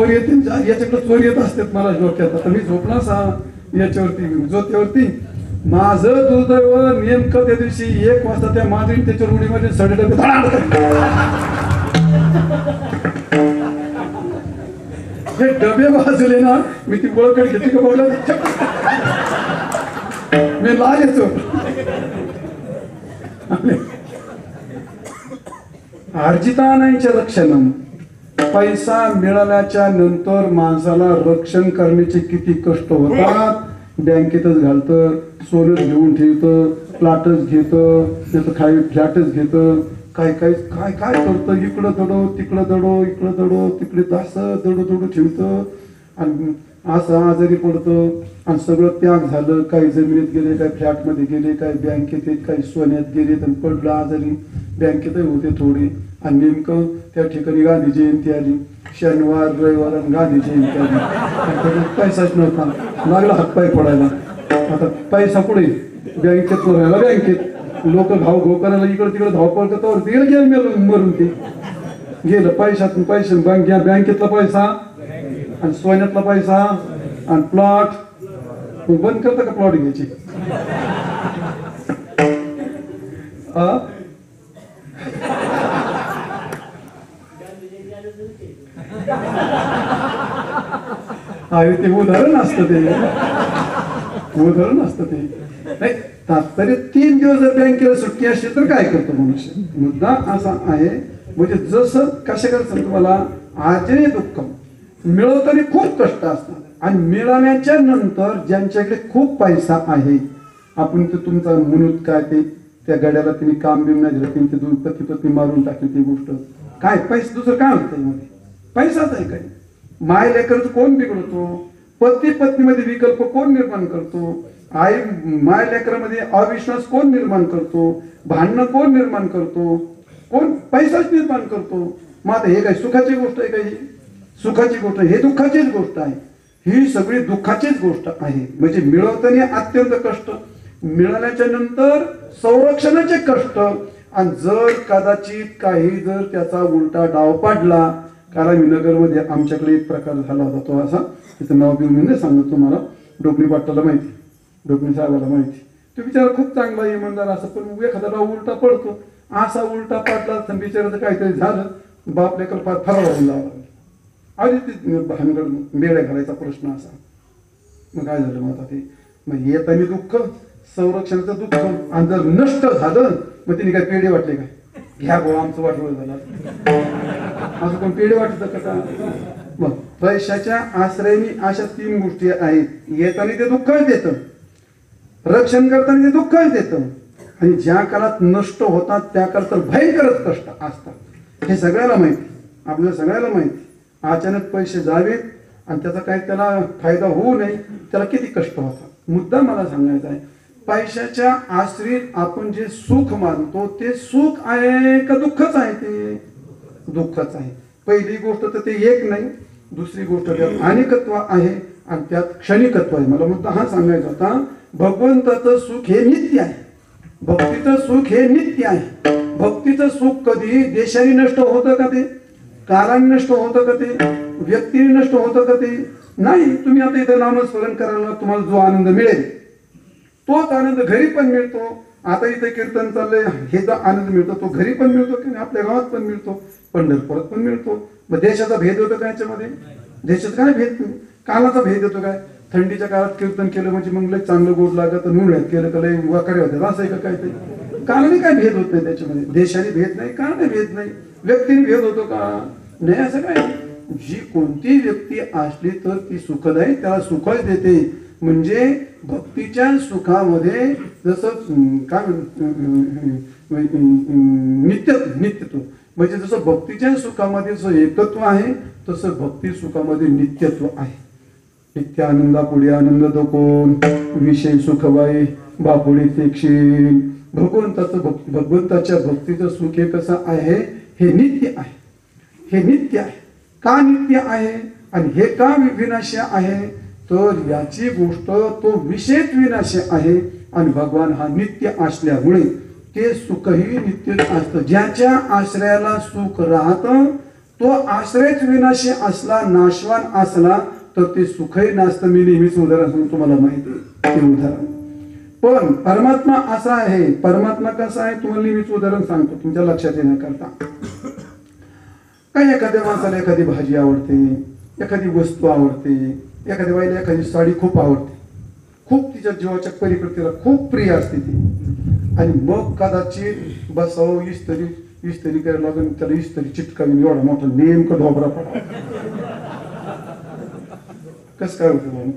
येते याच्याकडे चोर येत असतात मला डोक्यात आता मी झोपला सा याच्यावरती ज्योतीवरती माझं दुर्दैव नेमकं त्या दिवशी 1 वाजता त्या माधुरी त्याच्या रुडीमध्ये सडे हे डबे वाजले ना मी ती बळकड घेतली का बघला मी लाल येतो अर्जितानांच्या लक्षणं पैसा मिळाल्याच्या नंतर माणसाला रक्षण करण्याचे किती कष्ट होतात बँकेतच घालतं सोनच घेऊन ठेवतं प्लॉटच घेतं त्याचं खाली फ्लॅटच घेतं काय काय काय काय करतं इकडं दडो तिकडं दडो इकडं दडो तिकडे असं दडो ठेवतं आणि असं आजारी पडतं आणि सगळं त्याग झालं काही जमिनीत गेले काही फ्लॅटमध्ये गेले काही बँकेत काही सोन्यात गेले तर पडलं आजारी बँकेतही होते थोडी आणि नेमकं त्या ठिकाणी गांधी जयंती आली शनिवार रविवार आणि गांधी जयंती आली आणि पैसाच नव्हता लागला हातपाय पडायला आता पैसा पुढे बँकेत राहायला बँकेत लोक घाव करायला इकडं तिकडं धावपळ करतावर गेलं गेलं मरून ते गेलं पैशातून पैसे बँकेतला पैसा आणि सोन्यातला पैसा आणि प्लॉट बंद करता का प्लॉट घ्यायची ते उदाहरण असतं ते नाही तात्पर्य 3 दिवस जर बँकेला सुट्टी असते तर काय करतो मनुष्य मुद्दा असा आहे म्हणजे जसं कशा करायचं तुम्हाला आजही दुःख मिळवताना खूप कष्ट असतात आणि मिळाल्याच्या नंतर ज्यांच्याकडे खूप पैसा आहे आपण ते तुमचा म्हणून काय ते त्या गाड्याला तिने काम बिम नाही दिलं तिने ते पती मारून टाकली ती गोष्ट काय पैसा दुसरं काय होतं मध्ये पैसाच आहे काही माय लेकरचं कोण बिघडतो पती पत्नीमध्ये विकल्प कोण निर्माण करतो आई माय लेकरामध्ये अविश्वास कोण निर्माण करतो भांडणं कोण निर्माण करतो कोण पैसाच निर्माण करतो मग आता हे काय सुखाची गोष्ट आहे काही सुखाची गोष्ट हे दुःखाचीच गोष्ट आहे ही सगळी दुःखाचीच गोष्ट आहे म्हणजे मिळवताना अत्यंत कष्ट मिळाल्याच्या नंतर संरक्षणाचे कष्ट आणि जर कदाचित काही जर त्याचा उलटा डाव पाडला कारण नगरमध्ये आमच्याकडे एक प्रकार झाला होता तो असा तिचं नाव घेऊन मी नाही सांगतो तुम्हाला डोकणी पाटलाला माहिती डोकणी साहेबाला माहिती तो बिचारा खूप चांगला इमानदार असं पण एखादा डाव उलटा पडतो असा उलटा पाडला तर बिचाराचं काहीतरी झालं बाप लेकर फार फरावून लावला आधी ते भानगड बेड्या घालायचा प्रश्न असा मग काय झालं मग आता ते मग येताना दुःख संरक्षणाचं दुःख आणि जर नष्ट झालं मग तिने काय पेढे वाटले काय घ्या गो आमचं वाटवं झालं असं कोण पेढे वाटतं का मग पैशाच्या आश्रयाने अशा 3 गोष्टी आहेत येताना ते दुःखच देतं रक्षण करताना ते दुःखच देतं आणि ज्या काळात नष्ट होतात त्या काळात तर भयंकरच कष्ट असतात हे सगळ्याला माहिती आपल्याला सगळ्याला माहिती अचानक पैसे जावेत आणि त्याचा काही त्याला फायदा होऊ नये त्याला किती कष्ट होतात मुद्दा मला सांगायचा आहे पैशाच्या आश्रित आपण जे सुख मानतो ते सुख आहे का दुःखच आहे ते दुःखच आहे पहिली गोष्ट तर ते एक नाही दुसरी गोष्ट त्यात अनेकत्व आहे आणि त्यात क्षणिकत्व आहे मला मुद्दा हा सांगायचा होता भगवंताचं सुख हे नित्य आहे भक्तीचं सुख हे नित्य आहे भक्तीचं सुख कधी देशाने नष्ट होतं का ते कालाने नष्ट होतं का ते व्यक्तीने नष्ट होतं का ते नाही तुम्ही आता इथं नामस्मरण करायला तुम्हाला जो आनंद मिळेल तोच आनंद घरी पण मिळतो आता इथे कीर्तन चाललंय हे जो आनंद मिळतो तो घरी पण मिळतो की आपल्या गावात पण मिळतो पंढरपुरात पण मिळतो मग देशाचा भेद होतो का याच्यामध्ये देशात काय भेद नाही कालाचा भेद होतो काय थंडीच्या काळात कीर्तन केलं म्हणजे मग लय चांगलं गोड लागत उन्हाळ्यात केलं का लय वाकडे होते असं आहे का काय ते कालाने काय भेद होत नाही त्याच्यामध्ये देशाने भेद नाही काळाने भेद नाही व्यक्तीने भेद होतो का नाही असं काय जी कोणती व्यक्ती असली तर ती सुखदायी त्याला सुखच देते म्हणजे भक्तीच्या सुखामध्ये जसं काय नित्यत्व म्हणजे जसं भक्तीच्या सुखामध्ये जसं एकत्व आहे तसं भक्ती सुखामध्ये नित्यत्व आहे नित्य आनंदा पुढे आनंद तो कोण विषय सुखबाई बापुडी तेक्षी भगवंताच्या भक्तीचं सुख हे कसं आहे, हे नित्य आहे. हे नित्य आहे. का नित्य आहे आणि हे का विनाशी आहे, तर याची गोष्ट तो विषयच विनाशी आहे आणि भगवान हा नित्य असल्यामुळे ते सुखही नित्यच असतं. ज्याच्या आश्रयाला सुख राहतं तो आश्रयच विनाशी असला, नाशवान असला तर ते सुखही नसतं. मी नेहमीच उदाहरण सांगतो, तुम्हाला माहिती आहे ते उदाहरण. पण परमात्मा असा आहे, परमात्मा कसा आहे तुम्हाला नेहमीच उदाहरण सांगतो तुमच्या लक्षात येण्याकरता. काही एखाद्या माणसाला एखादी भाजी आवडते, एखादी वस्तू आवडते, एखाद्या बाईला एखादी साडी खूप आवडते, खूप तिच्या जीवाच्या पलीकडे तिला खूप प्रिय असते ती, आणि मग कदाचित बसावं इस्त्री करायला लागून त्याला इस्त्री चिटकावी, एवढा मोठा नेमकं ढोबरा पडा, कस काय होतं म्हणून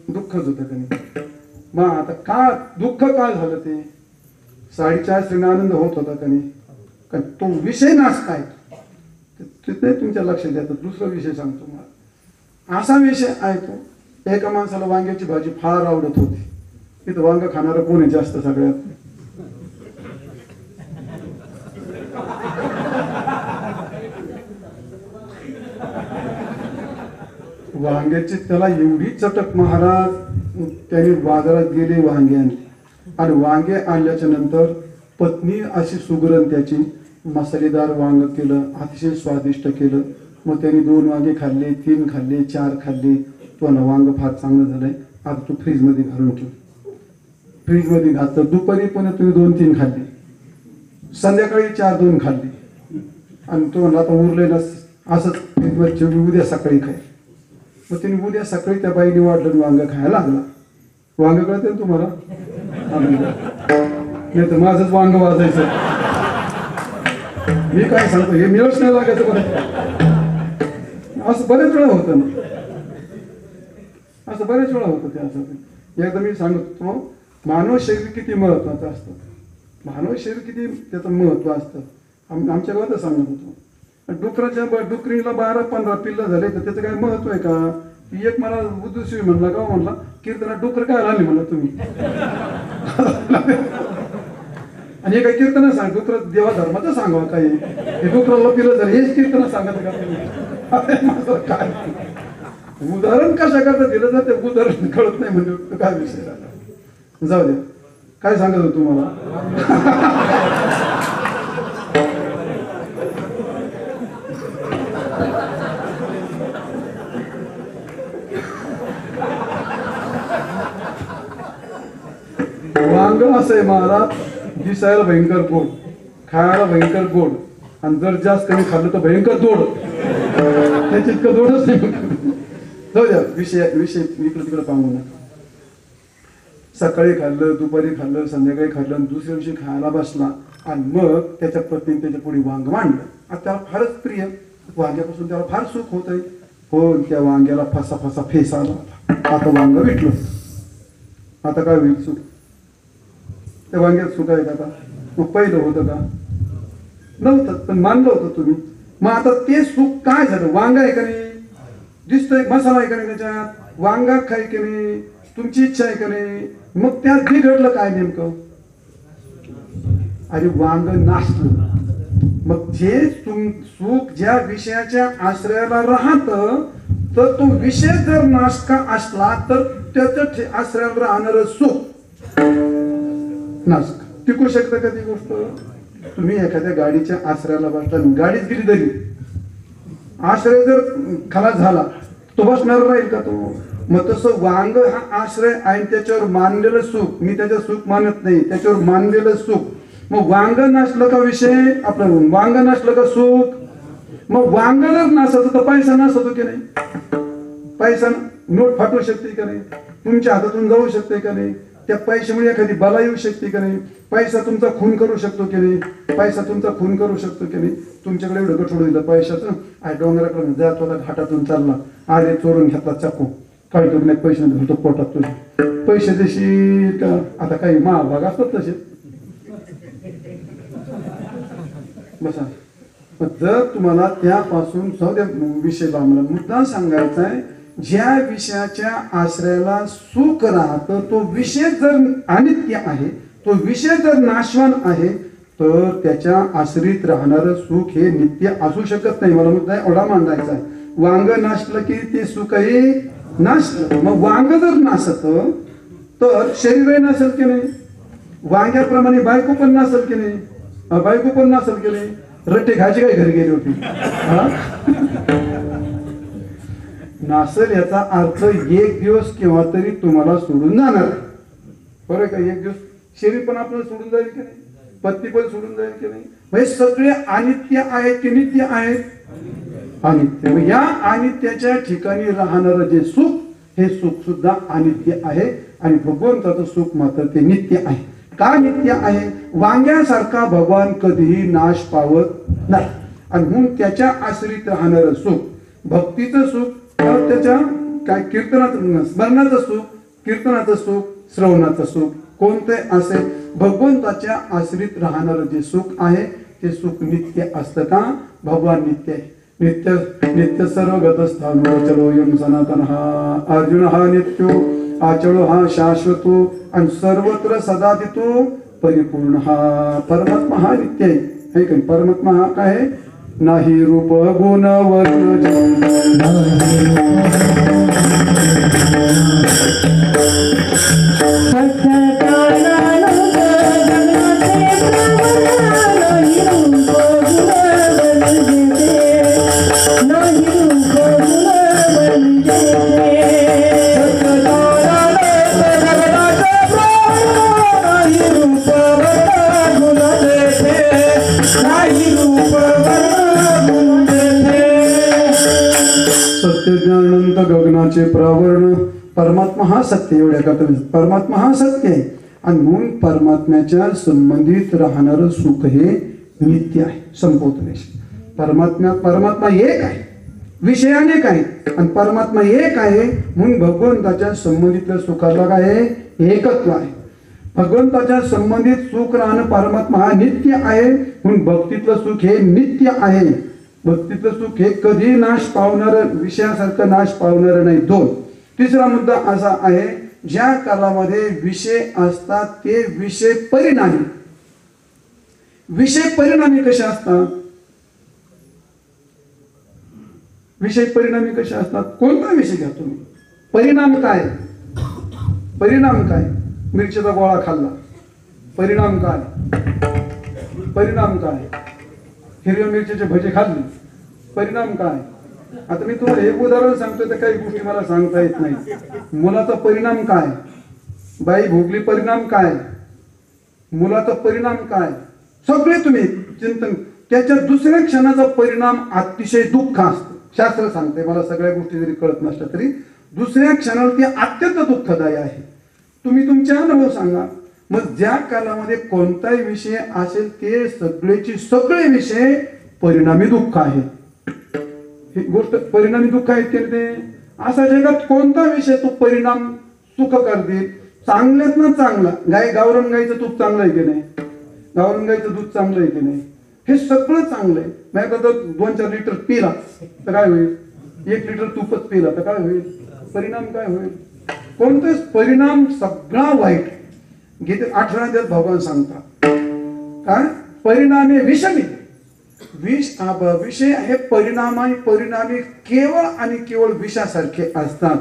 दुःखच होतं का नाही. मग आता का दुःख काय झालं, ते साडीच्या आश्रयाने आनंद होत होता का नाही, कारण तो विषय नाच काय ते तुमच्या लक्षात येतं. दुसरा विषय सांगतो मला, असा विषय आहे तो, एका माणसाला वांग्याची भाजी फार आवडत होती. तिथं वांग खाणारं कोणी जास्त सगळ्यात, वांग्याची त्याला एवढी चटक, महाराज त्याने बाजारात गेले, वांगे आणले, आणि वांगे आणल्याच्या नंतर पत्नी अशी सुगरण त्याची मसालेदार वांग केलं, अतिशय स्वादिष्ट केलं. मग त्याने 2 वांगे खाल्ले, 3 खाल्ले, 4 खाल्ले. तो ना वांग फार चांगलं झालंय, आता तू फ्रीजमध्ये घालून ठेव. फ्रीजमध्ये घातलं. दुपारी पण तुम्ही 2-3 खाल्ले, संध्याकाळी 4-2 खाल्ले, आणि तो म्हणला आता उरले ना असंच फ्रीजमध्ये, उद्या सकाळी खाय. मग तिने उद्या सकाळी त्या बाईने वाढलं वांग खायला लागला. वांग कळते ना तुम्हाला, नाही तर माझंच वांग वाजायचं. मी काय सांगतो, हे मिळच नाही लागायचं बरं. असं बरेच वेळा होतं ना, असं बरेच वेळा होतं ते. असं एकदा मी सांगत होतो, मानव शरीर किती महत्वाचं असतं, मानव शरीर किती त्याचं महत्व असतं. आमच्या गावातच सांगत होतो, डुकरीला 12-15 पिल्लं झाले तर त्याचं काय महत्व आहे का. एक मला उद्देशी म्हणला, का म्हणला कीर्तना डुकर काय राहिले म्हणला तुम्ही. आणि हे काही कीर्तना सांग, डुकर देवा धर्माचं सांगा काय, हे डुकराला पिल्लं झाले हेच कीर्तना सांगत का तुम्ही. माझं काय उदाहरण कशा करता दिलं जाते, उदाहरण कळत नाही म्हणजे काय विषय झाला. जाऊ द्या, काय सांगत होतो तुम्हाला. वांग असं आहे महाराज, दिसायला भयंकर गोड, खायला भयंकर गोड, आणि जर जास्त कमी खाल्लं तर भयंकर दोड. त्याची इतकं दोडच नाही. जाऊ द्या, विषय इकडं तिकडं पाहू नका. सकाळी खाल्लं, दुपारी खाल्लं, संध्याकाळी खाल्लं, आणि दुसऱ्या दिवशी खायला बसला, आणि मग त्याच्या पत्नीने त्याच्या पुढे वांग मांडलं. आता त्याला फारच प्रिय, वांग्यापासून त्याला फार सुख होत आहे. हो, त्या वांग्याला फसा फेस आला. आता वांग विटलं. आता काय होईल सुख, त्या वांग्यात सुख आहे का आता. मग पहिलं होतं का, नव्हतं, पण मानलं होतं तुम्ही. मग आता ते सुख काय झालं, वांग आहे का नाही, दिसतंय मसाला आहे का नाही त्याच्यात, वांगा खाय की नाही, तुमची इच्छा आहे का नाही. मग त्यात बिघडलं काय नेमकं, अरे वांग नाचलं. मग जे सुख ज्या विषयाच्या आश्रयाला राहतं, तर तो विषय जर नाशका असला तर त्याच्या आश्रयावर राहणारं सुख नाशक टिकू शकतं का ती गोष्ट. तुम्ही एखाद्या गाडीच्या आश्रयाला बसला, गाडीच गेली तरी आश्रय जर खलास झाला तो बसणार राहील का तो. मग तसं वांग हा आश्रय आहे, त्याच्यावर मानलेलं सुख, मी त्याचं सुख मानत नाही, त्याच्यावर मानलेलं सुख. मग वांग नसलं का विषय, आपलं वांग नसलं का सुख. मग वांग जर नसतं तर पैसा नसतो की नाही, पैसा नोट फाटू शकते का नाही, तुमच्या हातातून जाऊ शकते का नाही, त्या पैशामुळे एखादी बला येऊ शकते का नाही, पैसा तुमचा खून करू शकतो की नाही, पैसा तुमचा खून करू शकतो की नाही. तुमच्याकडे एवढं गठोड दिलं पैशाचं, आय डोंगराकडे जात होता, घाटातून चालला, आले चोरून घेतला चाकू, काही करून एक पैसे घालतो पोटात तुझे, पैसे देशी का. आता काही महाभाग असतात तसे. बसा, जर तुम्हाला त्यापासून विषय बांधला मुद्दा सांगायचा आहे ज्या विषयाच्या आश्रयाला सुख राहतं तो विषय जर अनित्य आहे, तो विषय जर नाशवान आहे, तर त्याच्या आश्रित राहणारं सुख हे नित्य असू शकत नाही. मला मुद्दा एवढा मांडायचा आहे. वांग नाशलं की ते सुखही नाशलं. मग वांग जर नाशत तर शरीरही नसेल की नाही. वांग्याप्रमाणे बायको पण नसेल की नाही. बायको पण नसेल की नाही. रट्टे खायची काही घरी गेली होती. नासेल याचा अर्थ एक दिवस केव्हा तरी तुम्हाला सोडून जाणार. बरोबर का? एक दिवस शरीर पण आपल्याला सोडून जाईल की नाही, पत्नी पण सोडून जाईल की नाही. म्हणजे सगळे अनित्य आहेत की नित्य आहेत? अनित्य. या अनित्याच्या ठिकाणी राहणारं जे सुख, हे सुख सुद्धा अनित्य आहे आणि भगवंताचं सुख मात्र ते नित्य आहे. का नित्य आहे? वांग्यासारखा भगवान कधीही नाश पावत नाही आणि म्हणून त्याच्या आश्रित राहणारं सुख, भक्तीचं सुख, त्याच्या काय कीर्तनाचं, स्मरणाचं सुख, कीर्तनाचं सुख, श्रवणाचं सुख, कोणते असे भगवंताच्या आश्रित राहणारं जे सुख आहे ते सुख नित्य असतं का? भगवान नित्य आहे. नित्य नित्य सर्वगत स्थानो चलो यम सनातन हा अर्जुन हा नित्यो आचलो हा शाश्वतो आणि सर्वत्र सदा तितो परिपूर्ण हा. परमात्मा हा नित्य आहे का? परमात्मा हा काय आहे? नाही रूप गुण वर्ण सत्यज्ञानंत गगनाचे प्रावरण. परमात्मा हा सत्य. एवढ्या करता परमात्मा हा सत्य आहे आणि म्हणून परमात्म्याच्या संबंधित राहणारं सुख हे नित्य आहे. संपवतो विषय. परमात्मा एक आहे, विषय अनेक आहे आणि परमात्मा एक आहे म्हणून भगवंताच्या संबंधित सुखाला काय आहे? एकत्व आहे. भगवंताच्या संबंधित सुख राहणं परमात्मा हा नित्य आहे म्हणून भक्तीतलं सुख हे नित्य आहे. भक्तीतलं सुख हे कधी नाश पावणार, विषयासारखं नाश पावणार नाही. 2. तिसरा मुद्दा असा आहे, ज्या कालामध्ये विषय असतात ते विषय परिणामी. विषय परिणामी कसे असतात? विषय परिणामी कसे असतात? कोणता विषय घ्या तुम्ही, परिणाम काय? परिणाम काय? मिरचीचा गोळा खाल्ला, परिणाम काय? परिणाम काय? हिरव्या मिरचीचे भजे खाल्ले, परिणाम काय? आता मी तुम्हाला एक उदाहरण सांगतो, तर काही गोष्टी मला सांगता येत नाही. मुलाचा परिणाम काय? बाई भोगली, परिणाम काय? मुलाचा परिणाम काय? सगळे तुम्ही चिंतन. त्याच्या दुसऱ्या क्षणाचा परिणाम अतिशय दुःख असतो. शास्त्र सांगते, मला सगळ्या गोष्टी जरी कळत नसल्या तरी दुसऱ्या क्षणाला ते अत्यंत दुःखदायी आहे. तुम्ही तुमचे अनुभव सांगा. मग ज्या कालामध्ये कोणताही विषय असेल ते सगळे विषय परिणामी दुःख आहे. ही गोष्ट परिणामी दुःख आहे ते असा जगात कोणता विषय तो परिणाम सुख करतील? चांगल्यात ना चांगला. गावरान गाईचं तूप चांगलं आहे की नाही? गावरान गाईचं दूध चांगलं आहे की नाही? हे सगळं चांगलं आहे. नाही तर 2-4 लिटर पिला तर काय होईल? 1 लिटर तूपच पिला तर काय होईल? परिणाम काय होईल? कोणतेच परिणाम सगळा वाईट. गीतेत 18 अध्यायात भगवान सांगतात काय? परिणामी विषमी. विषय हे परिणामी केवळ आणि केवळ विषासारखे असतात.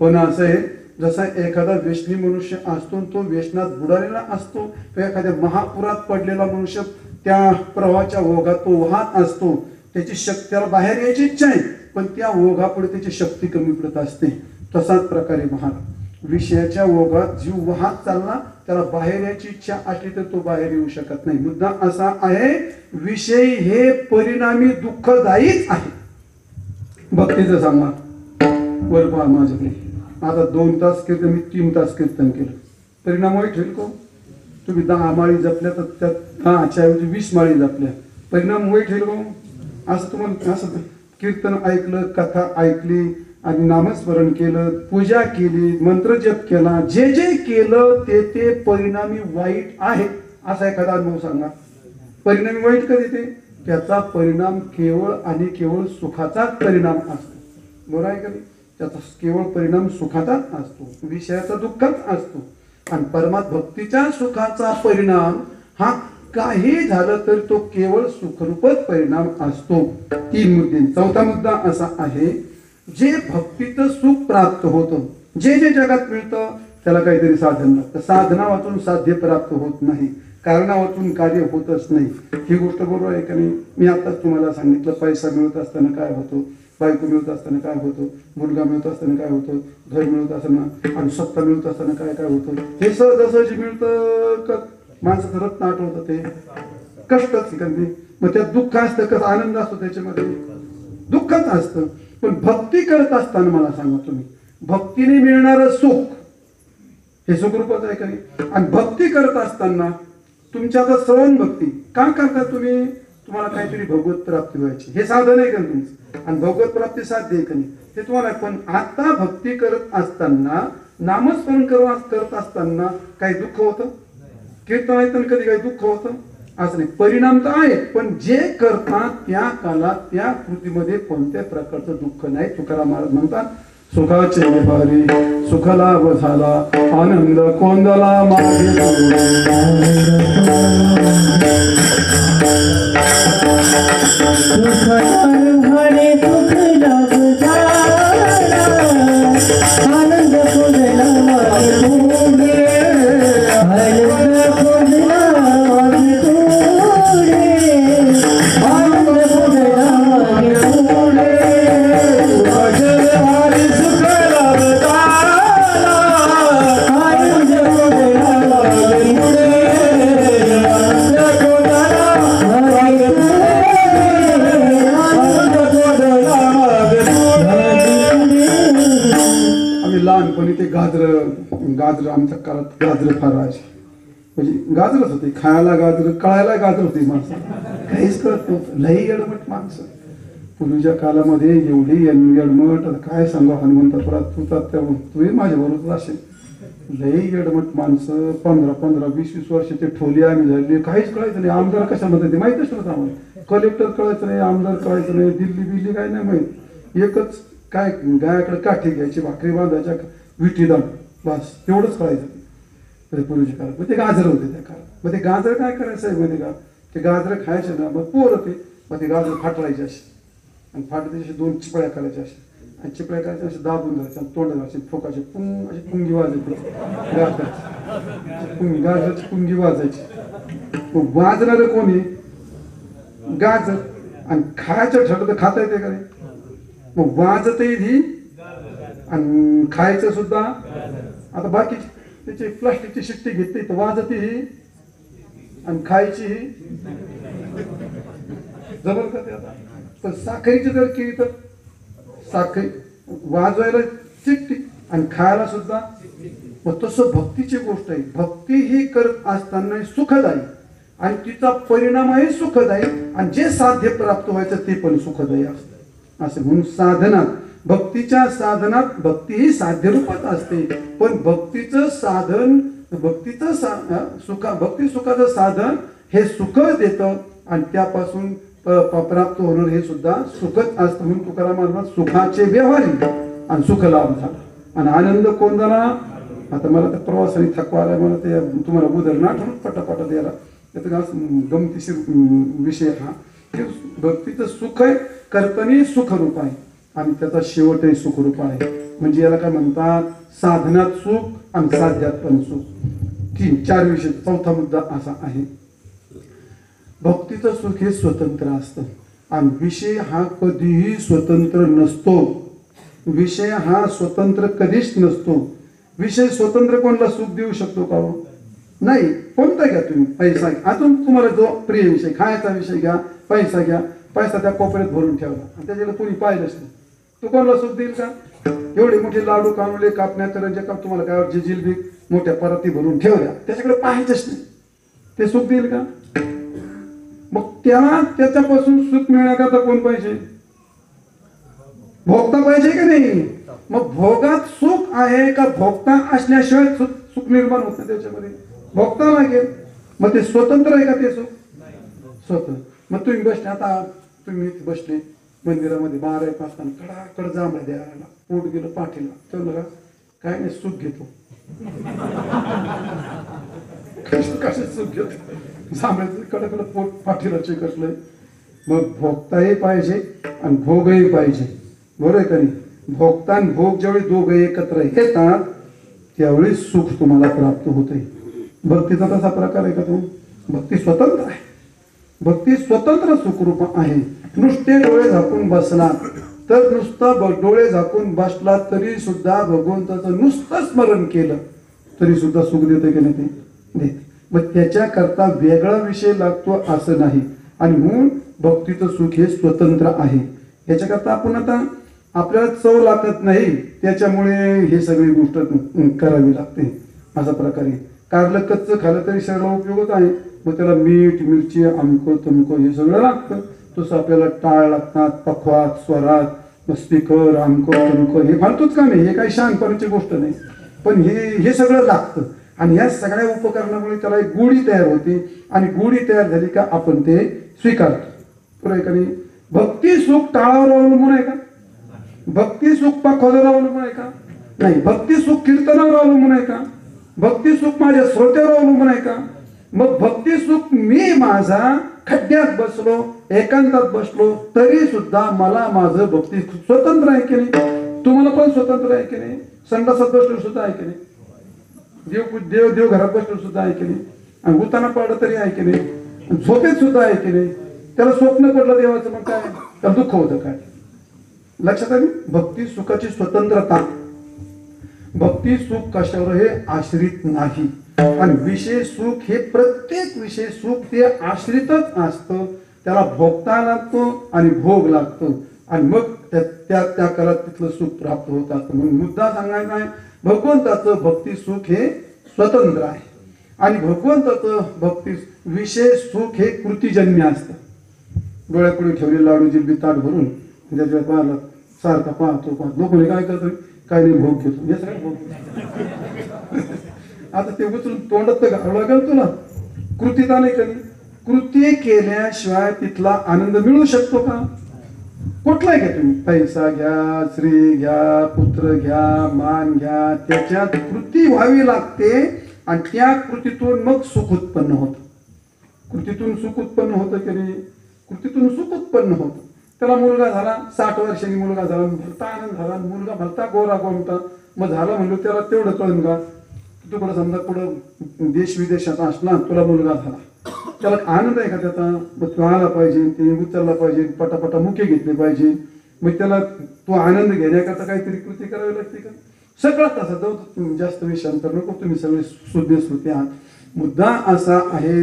पण असं आहे, जसा एखादा व्यसनी मनुष्य असतो तो व्यसनात बुडालेला असतो, तो एखाद्या महापुरात पडलेला मनुष्य त्या प्रवाहाच्या ओघात तो वाहत असतो. त्याची शक्ती, त्याला बाहेर यायची इच्छा आहे पण त्या ओघापुढे त्याची शक्ती कमी पडत असते. तसाच प्रकारे महाराज विषयाच्या ओघात जीव वाहत चालला, त्याला बाहेर यायची इच्छा असली तर तो बाहेर येऊ शकत नाही. मुद्दा असा आहे, विषय हे परिणामी दुःखदायीच आहे. भक्तीचं सांगा. वर पहा माझ्याकडे. आता 2 तास कीर्तन, मी 3 तास कीर्तन केलं. परिणाम वाईट होईल का? तुम्ही 10 माळी जपल्या तर त्यात 10च्या 20 माळी जपल्या, परिणाम वाईट होईल का? असं तुम्हाला असं कीर्तन ऐकलं, कथा ऐकली आणि नामस्मरण केलं, पूजा केली, मंत्र जप केला, जे जे केलं ते परिणामी वाईट आहे असा एखादा अनुभव सांगा. परिणामी वाईट कधी ते? त्याचा परिणाम केवळ आणि केवळ सुखाचाच परिणाम असतो. बरोबर आहे का? त्याचा केवळ परिणाम सुखाचा असतो, विषयाचा दुःखात असतो. आणि परमात्मा भक्तीच्या सुखाचा परिणाम हा काही झालं तर तो केवळ सुखरूपच परिणाम असतो. 3 मुद्दे. चौथा मुद्दा असा आहे, जे भक्तीचं सुख प्राप्त होतं, जे जे जगात मिळतं त्याला काहीतरी साधन लागतं. साधना वाचून साध्य प्राप्त होत नाही, कारणा वाचून कार्य होतच नाही. ही गोष्ट बरोबर आहे का नाही? मी आताच तुम्हाला सांगितलं, पैसा मिळत असताना काय होतो, बायको मिळत असताना काय होतं, मुलगा मिळत असताना काय होतं, घर मिळत असताना आणि सत्ता मिळत असताना काय काय होतं. हे सहजासहजी मिळतं का माणसाचं रत्न आठवतं ते कष्टच का नाही? मग त्यात दुःख असतं का आनंद असतो? त्याच्यामध्ये दुःखच असतं. पण भक्ती करत असताना मला सांगा तुम्ही, भक्तीने मिळणारं सुख हे सुखरूपच आहे का नाही? आणि भक्ती करत असताना तुमच्या आता श्रवण भक्ती का करता तुम्ही? तुम्हाला काहीतरी भगवत प्राप्ती व्हायची, हे साधन आहे का तुमचं? आणि भगवत प्राप्ती साध्य आहे का नाही ते तुम्हाला. पण आता भक्ती करत असताना, नामस्मरण करत असताना काही दुःख होतं? कीर्तन ऐकताना कधी काही दुःख होतं? असं नाही. परिणाम तर आहे, पण जे करतात त्या कालात त्या कृतीमध्ये कोणत्या प्रकारचं दुःख नाही. तुकाराम महाराज म्हणतात, सुखाचे विहारी सुख लाभ झाला, आनंद कोंदला मागे गाजर आमच्या काळात गाजर फार राहायचे. म्हणजे गाजरच होते, खायला गाजर, कळायला गाजर होते. माणसं काहीच कळत नव्हतं, लई एडमट माणसं. पूर्वीच्या काळामध्ये एवढी एडमट, काय सांगा हनुमंतपुरात तूही माझ्या बरोबर असेल. लई एडमट माणसं, 15-15, 20-20 वर्षाचे ठोली आम्ही झाले. काहीच कळायचं नाही. आमदार कशामध्ये ते माहीतच नव्हतं आम्हाला. कलेक्टर कळायचं नाही, आमदार कळायचं नाही, दिल्ली काय नाही माहीत. एकच काय, गायाकडे काठी घ्यायची, भाकरी बांधायच्या, विटी दाम, बस तेवढंच कळायचं पूर्वीच्या काळात. मग ते गाजर होते त्या काळात. मग ते गाजर काय करायचं आहे माहिती का? ते गाजर खायचे ना, मग पोर होते. मग ते गाजर फाटवायचे असे, आणि फाटते असे 2 चिपळ्या करायच्या असे, आणि चिपळ्या करायच्या असे दाबून धरायचे, आणि तोंडाला असे फोकायचे, पुंग अशी पुंगी वाजायची. गाजराची गाजराची पुंगी वाजायची. मग वाजणारं कोणी? गाजर. आणि खायचं ठरलं तर खाता येते का नाही? मग वाजतही ही आणि खायचं सुद्धा. आता बाकी त्याची प्लास्टिकची शिट्टी घेतली तर वाजती ही आणि खायची ही जबर का ते? आता पण साखरेची जर केली तर साखर वाजवायला चिट्टी आणि खायला सुद्धा. मग तसं भक्तीची गोष्ट आहे. भक्ती ही करत असताना सुखदायी आणि तिचा परिणामही सुखदायी, आणि जे साध्य प्राप्त व्हायचं ते पण सुखदायी असतं. असं म्हणून साधनात, भक्तीच्या साधनात भक्ती ही साध्य रूपात असते. पण भक्तीचं साधन, भक्ती सुखाचं साधन हे सुख देतं, आणि त्यापासून प्राप्त होणार हे सुद्धा सुखच असतं. म्हणून तुकाराम महाराज सुखाचे व्यवहारी आणि सुख लाभ झाला आणि आनंद कोण झाला. आता मला तर प्रवासाने थकवा आला, मला ते तुम्हाला उदाहरण आठवण पटापटा द्यायला. त्याचा गमतीशीर विषय हा, भक्तीचं सुख आहे, करताना सुखरूप आहे, आणि त्याचा शेवटही सुखरूप आहे. म्हणजे याला काय म्हणतात? साधनात सुख आणि साध्यात पण सुख. 3-4 विषय. चौथा मुद्दा असा आहे, भक्तीचं सुख हे स्वतंत्र असतं, आणि विषय हा कधीही स्वतंत्र नसतो. विषय हा स्वतंत्र कधीच नसतो. विषय स्वतंत्र कोणाला सुख देऊ शकतो का? नाही. कोणता घ्या तुम्ही, पैसा घ्या. अजून तुम्हाला जो प्रिय विषय, खायचा विषय घ्या, पैसा घ्या. पैसा त्या कोपऱ्यात भरून ठेवला आणि त्याच्याला कोणी पाहिलंच नाही, तो कोणाला सुख देईल का? एवढे मोठे लाडू, कानुले, कापण्या, करंज्या का तुम्हाला काय जिलबी मोठ्या पराती भरून ठेवल्या, त्याच्याकडे पाहायचंच नाही, ते सुख देईल का? मग त्याच्यापासून सुख मिळण्याकरता कोण पाहिजे? भोगता पाहिजे की नाही? मग भोगात सुख आहे का? भोगता असल्याशिवाय सुख निर्माण होत नाही त्याच्यामध्ये, भोगता लागेल. मग ते स्वतंत्र आहे का ते सुख? स्वतंत्र. मग तुम्ही बसले, आता तुम्ही बसले, मंदिरामध्ये 12 एक वाजता कडाकड जांभळ्या द्यायला पोट गेलं पाठीला ठेवलं का काय नाही सुख घेतो कसे सुख घेतो जांभळ्याचं कडकडं पोट पाठीला चिकटलंय. मग भोगताही पाहिजे आणि भोगही पाहिजे, बरोबर आहे का नाही? भोगता आणि भोग ज्यावेळी दोघे एकत्र येतात त्यावेळी सुख तुम्हाला प्राप्त होते. भक्तीचा तसा प्रकार आहे का तो? भक्ती स्वतंत्र आहे, भक्ती स्वतंत्र सुखरूप आहे. नुसते डोळे झाकून बसला तर नुसता डोळे झाकून बसला तरी सुद्धा भगवंताचं नुसतं स्मरण केलं तरी सुद्धा सुख देते की नाही? ते देते. मग त्याच्याकरता वेगळा विषय लागतो असं नाही. आणि म्हणून भक्तीचं सुख हे स्वतंत्र आहे. याच्याकरता आपण आता आपल्याला चव लागत नाही त्याच्यामुळे हे सगळी गोष्ट करावी लागते अशा प्रकारे. कारलं कच्चं खाल्लं तरी शरीराला उपयोगच आहे, मग त्याला मीठ मिरची अमको तमको हे सगळं लागतं. तसं आपल्याला टाळ लागतात, पखवात स्वरात स्पीकर अमको तमको हे फालतूच का नाही, हे काही शहाणपणाची गोष्ट नाही, पण हे सगळं लागतं. आणि या सगळ्या उपकरणामुळे त्याला एक गोडी तयार होते आणि गोडी तयार झाली का आपण ते स्वीकारतो, बरोबर आहे का नाही? भक्ती सुख टाळावर अवलंबून आहे का? भक्ती सुख पखवादावर अवलंबून आहे का? नाही. भक्ती सुख कीर्तनावर अवलंबून आहे का? भक्ती सुख माझ्या श्रोत्यावर अवलंबून आहे का? मग भक्ती सुख मी माझा खड्ड्यात बसलो एकांतात बसलो तरी सुद्धा मला माझं भक्ती स्वतंत्र आहे की नाही? तुम्हाला पण स्वतंत्र आहे की नाही? संडासात बसलो सुद्धा आहे की नाही? देव घरात बसलो सुद्धा आहे की नाही? आणि उताना पडलं तरी आहे की नाही? झोपेत सुद्धा आहे की नाही? त्याला स्वप्न पडलं देवाचं मग काय त्याला दुःख होतं काय? लक्षात आली? भक्ती सुखाची स्वतंत्रता. भक्ती सुख कशावर हे आश्रित नाही. आणि विषय सुख हे प्रत्येक विषय सुख ते आश्रितच असतं. त्याला भोगता लागतो आणि भोग लागतो आणि मग त्या काळात तिथलं सुख प्राप्त होत असतं. म्हणून मुद्दा सांगायचा आहे भगवंताचं भक्ती सुख हे स्वतंत्र आहे. आणि भगवंताचं भक्ती विषय सुख हे कृतीजन्य असतं. डोळ्यापुढे ठेवले लाडू जिलबी ताट भरून त्याच्या पाहिला सारखा पाहतो लोक काय करतो, काय नाही भोग घेतो, हे सगळं भोग. आता ते उचलून तोंडात तर घालू लागेल तुला, कृतीचा नाही कधी. कृती केल्याशिवाय तिथला आनंद मिळू शकतो का? कुठलाही घ्या तुम्ही, पैसा घ्या, श्री घ्या, पुत्र घ्या, मान घ्या, त्याच्यात कृती व्हावी लागते आणि त्या कृतीतून मग सुख उत्पन्न होतं. कृतीतून सुख उत्पन्न होतं की नाही? कृतीतून सुख उत्पन्न होतं. त्याला मुलगा झाला, 60 वर्षांनी मुलगा झाला, भलता आनंद झाला, मुलगा भलता गोरा गोमटा, मग झाला म्हणलो त्याला तेवढं कळून का तू कुठं समजा कुठं देश विदेशात असला तुला मुलगा झाला, त्याला आनंद आहे का त्याचा? मग तो आला पाहिजे, ते उचलला पाहिजे, पटापटा मुके घेतले पाहिजे, मग त्याला तो आनंद घेण्याकरता काहीतरी कृती करावी लागते का? सगळं तसं जाऊ जास्त विषयांतर नको, तुम्ही सगळे शुद्ध श्रुती आहात. मुद्दा असा आहे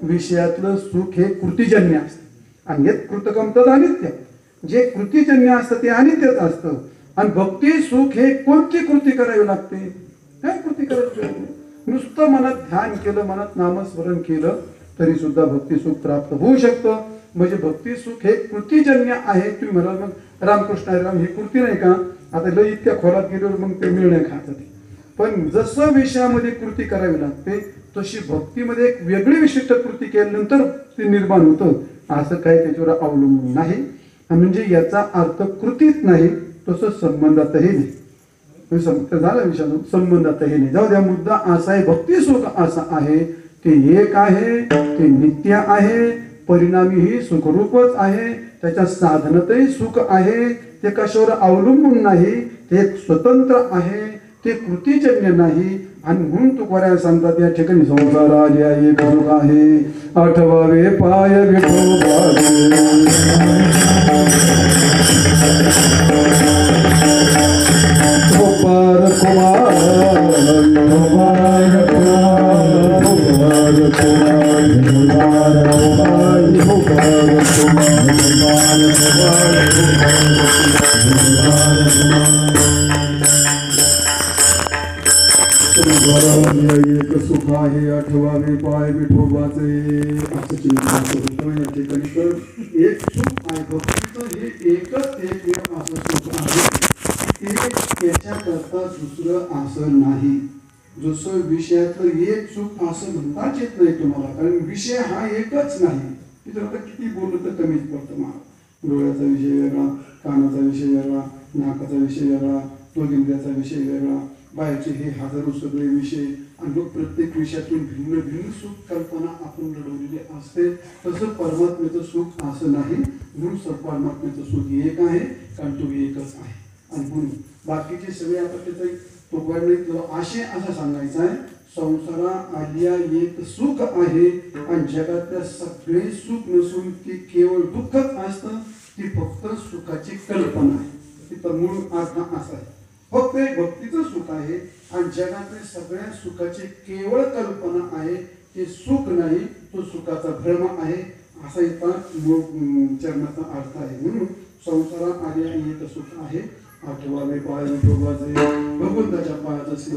विषयातलं सुख हे कृतीजन्य असतं आणि हे कृतकमतच अनित्य. जे कृतीजन्य असतं ते अनित्यच असतं. आणि भक्ती सुख हे कोणती कृती करावी लागते? काय कृती करावी लागते? नुसतं मनात ध्यान केलं, मनात नामस्मरण केलं तरी सुद्धा भक्ती सुख प्राप्त होऊ शकतं. म्हणजे भक्ती सुख हे कृतीजन्य आहे. तुम्ही म्हणाल मग रामकृष्ण हरी राम ही कृती नाही का? आता लय इतक्या खोलात गेल्यावर मग ते मिळणे खात ते. पण जसं विषयामध्ये कृती करावी लागते तशी भक्तीमध्ये एक वेगळी विशिष्ट कृती केल्यानंतर ते निर्माण होतं असं काही त्याच्यावर अवलंबून नाही. म्हणजे याचा अर्थ कृतीत नाही तसं संबंधातही नाही. झाला विषय संबंधातही नाही. जाऊ द्या. मुद्दा असा आहे भक्ती सुख असा आहे ते एक आहे, ते नित्य आहे, परिणामीही सुखरूपच आहे, त्याच्या साधनतही सुख आहे, ते कशावर अवलंबून नाही, ते एक स्वतंत्र आहे, ते कृतीजन्य नाही. आणि म्हणून तुकाराम सांगतात या ठिकाणी संसार आल्या एक सुख आहे आठवावे पाय विठोबाचे. गोपाल कुमार गोपाल कुमार गोपाल कुमार गोपाल कुमार गोपाल एक सुख आहे आठवावे पाय विठोबाचे असं चिंतन करतो या ठिकाणी. तर एक सुख आहे भक्तीचं हे एकच एक असं सुख आहे ते त्याच्याकरता दुसरं असं नाही. जसं विषयातलं एक सुख असं म्हणताच येत नाही तुम्हाला, कारण विषय हा एकच नाही. तिथं आता किती बोललं तर कमीच पडतं मला. डोळ्याचा विषय वेगळा, कानाचा विषय वेगळा, नाकाचा विषय वेगळा, त्वगिंद्रियाचा विषय वेगळा, बाहेरचे हे हजारो सगळे विषय आणि मग प्रत्येक विषयातून भिन्न भिन्न सुख कल्पना आपण लढवलेली असते. तसं परमात्म्याचं सुख असं नाही. म्हणून परमात्म्याचं सुख एक आहे, कारण तो एकच आहे. आणि म्हणून बाकीचे सगळे आता त्याचा तो वर्णित आशय असा सांगायचा आहे, संसारा आलिया एक सुख आहे आणि जगातल्या सगळे सुख नसून ती केवळ दुःखच असतं. ती फक्त सुखाची कल्पना आहे. तिथं मूळ अर्थ असा आहे, फक्त एक भक्तीचं सुख आहे आणि जगातल्या सगळ्या सुखाची केवळ कल्पना आहे. ते सुख नाही, तो सुखाचा भ्रम आहे. असा इथं मूळ चरणाचा अर्थ आहे. म्हणून संसारा आलिया एक सुख आहे. आठवावे पाय विठोबाचे, भगवंताच्या पायाचं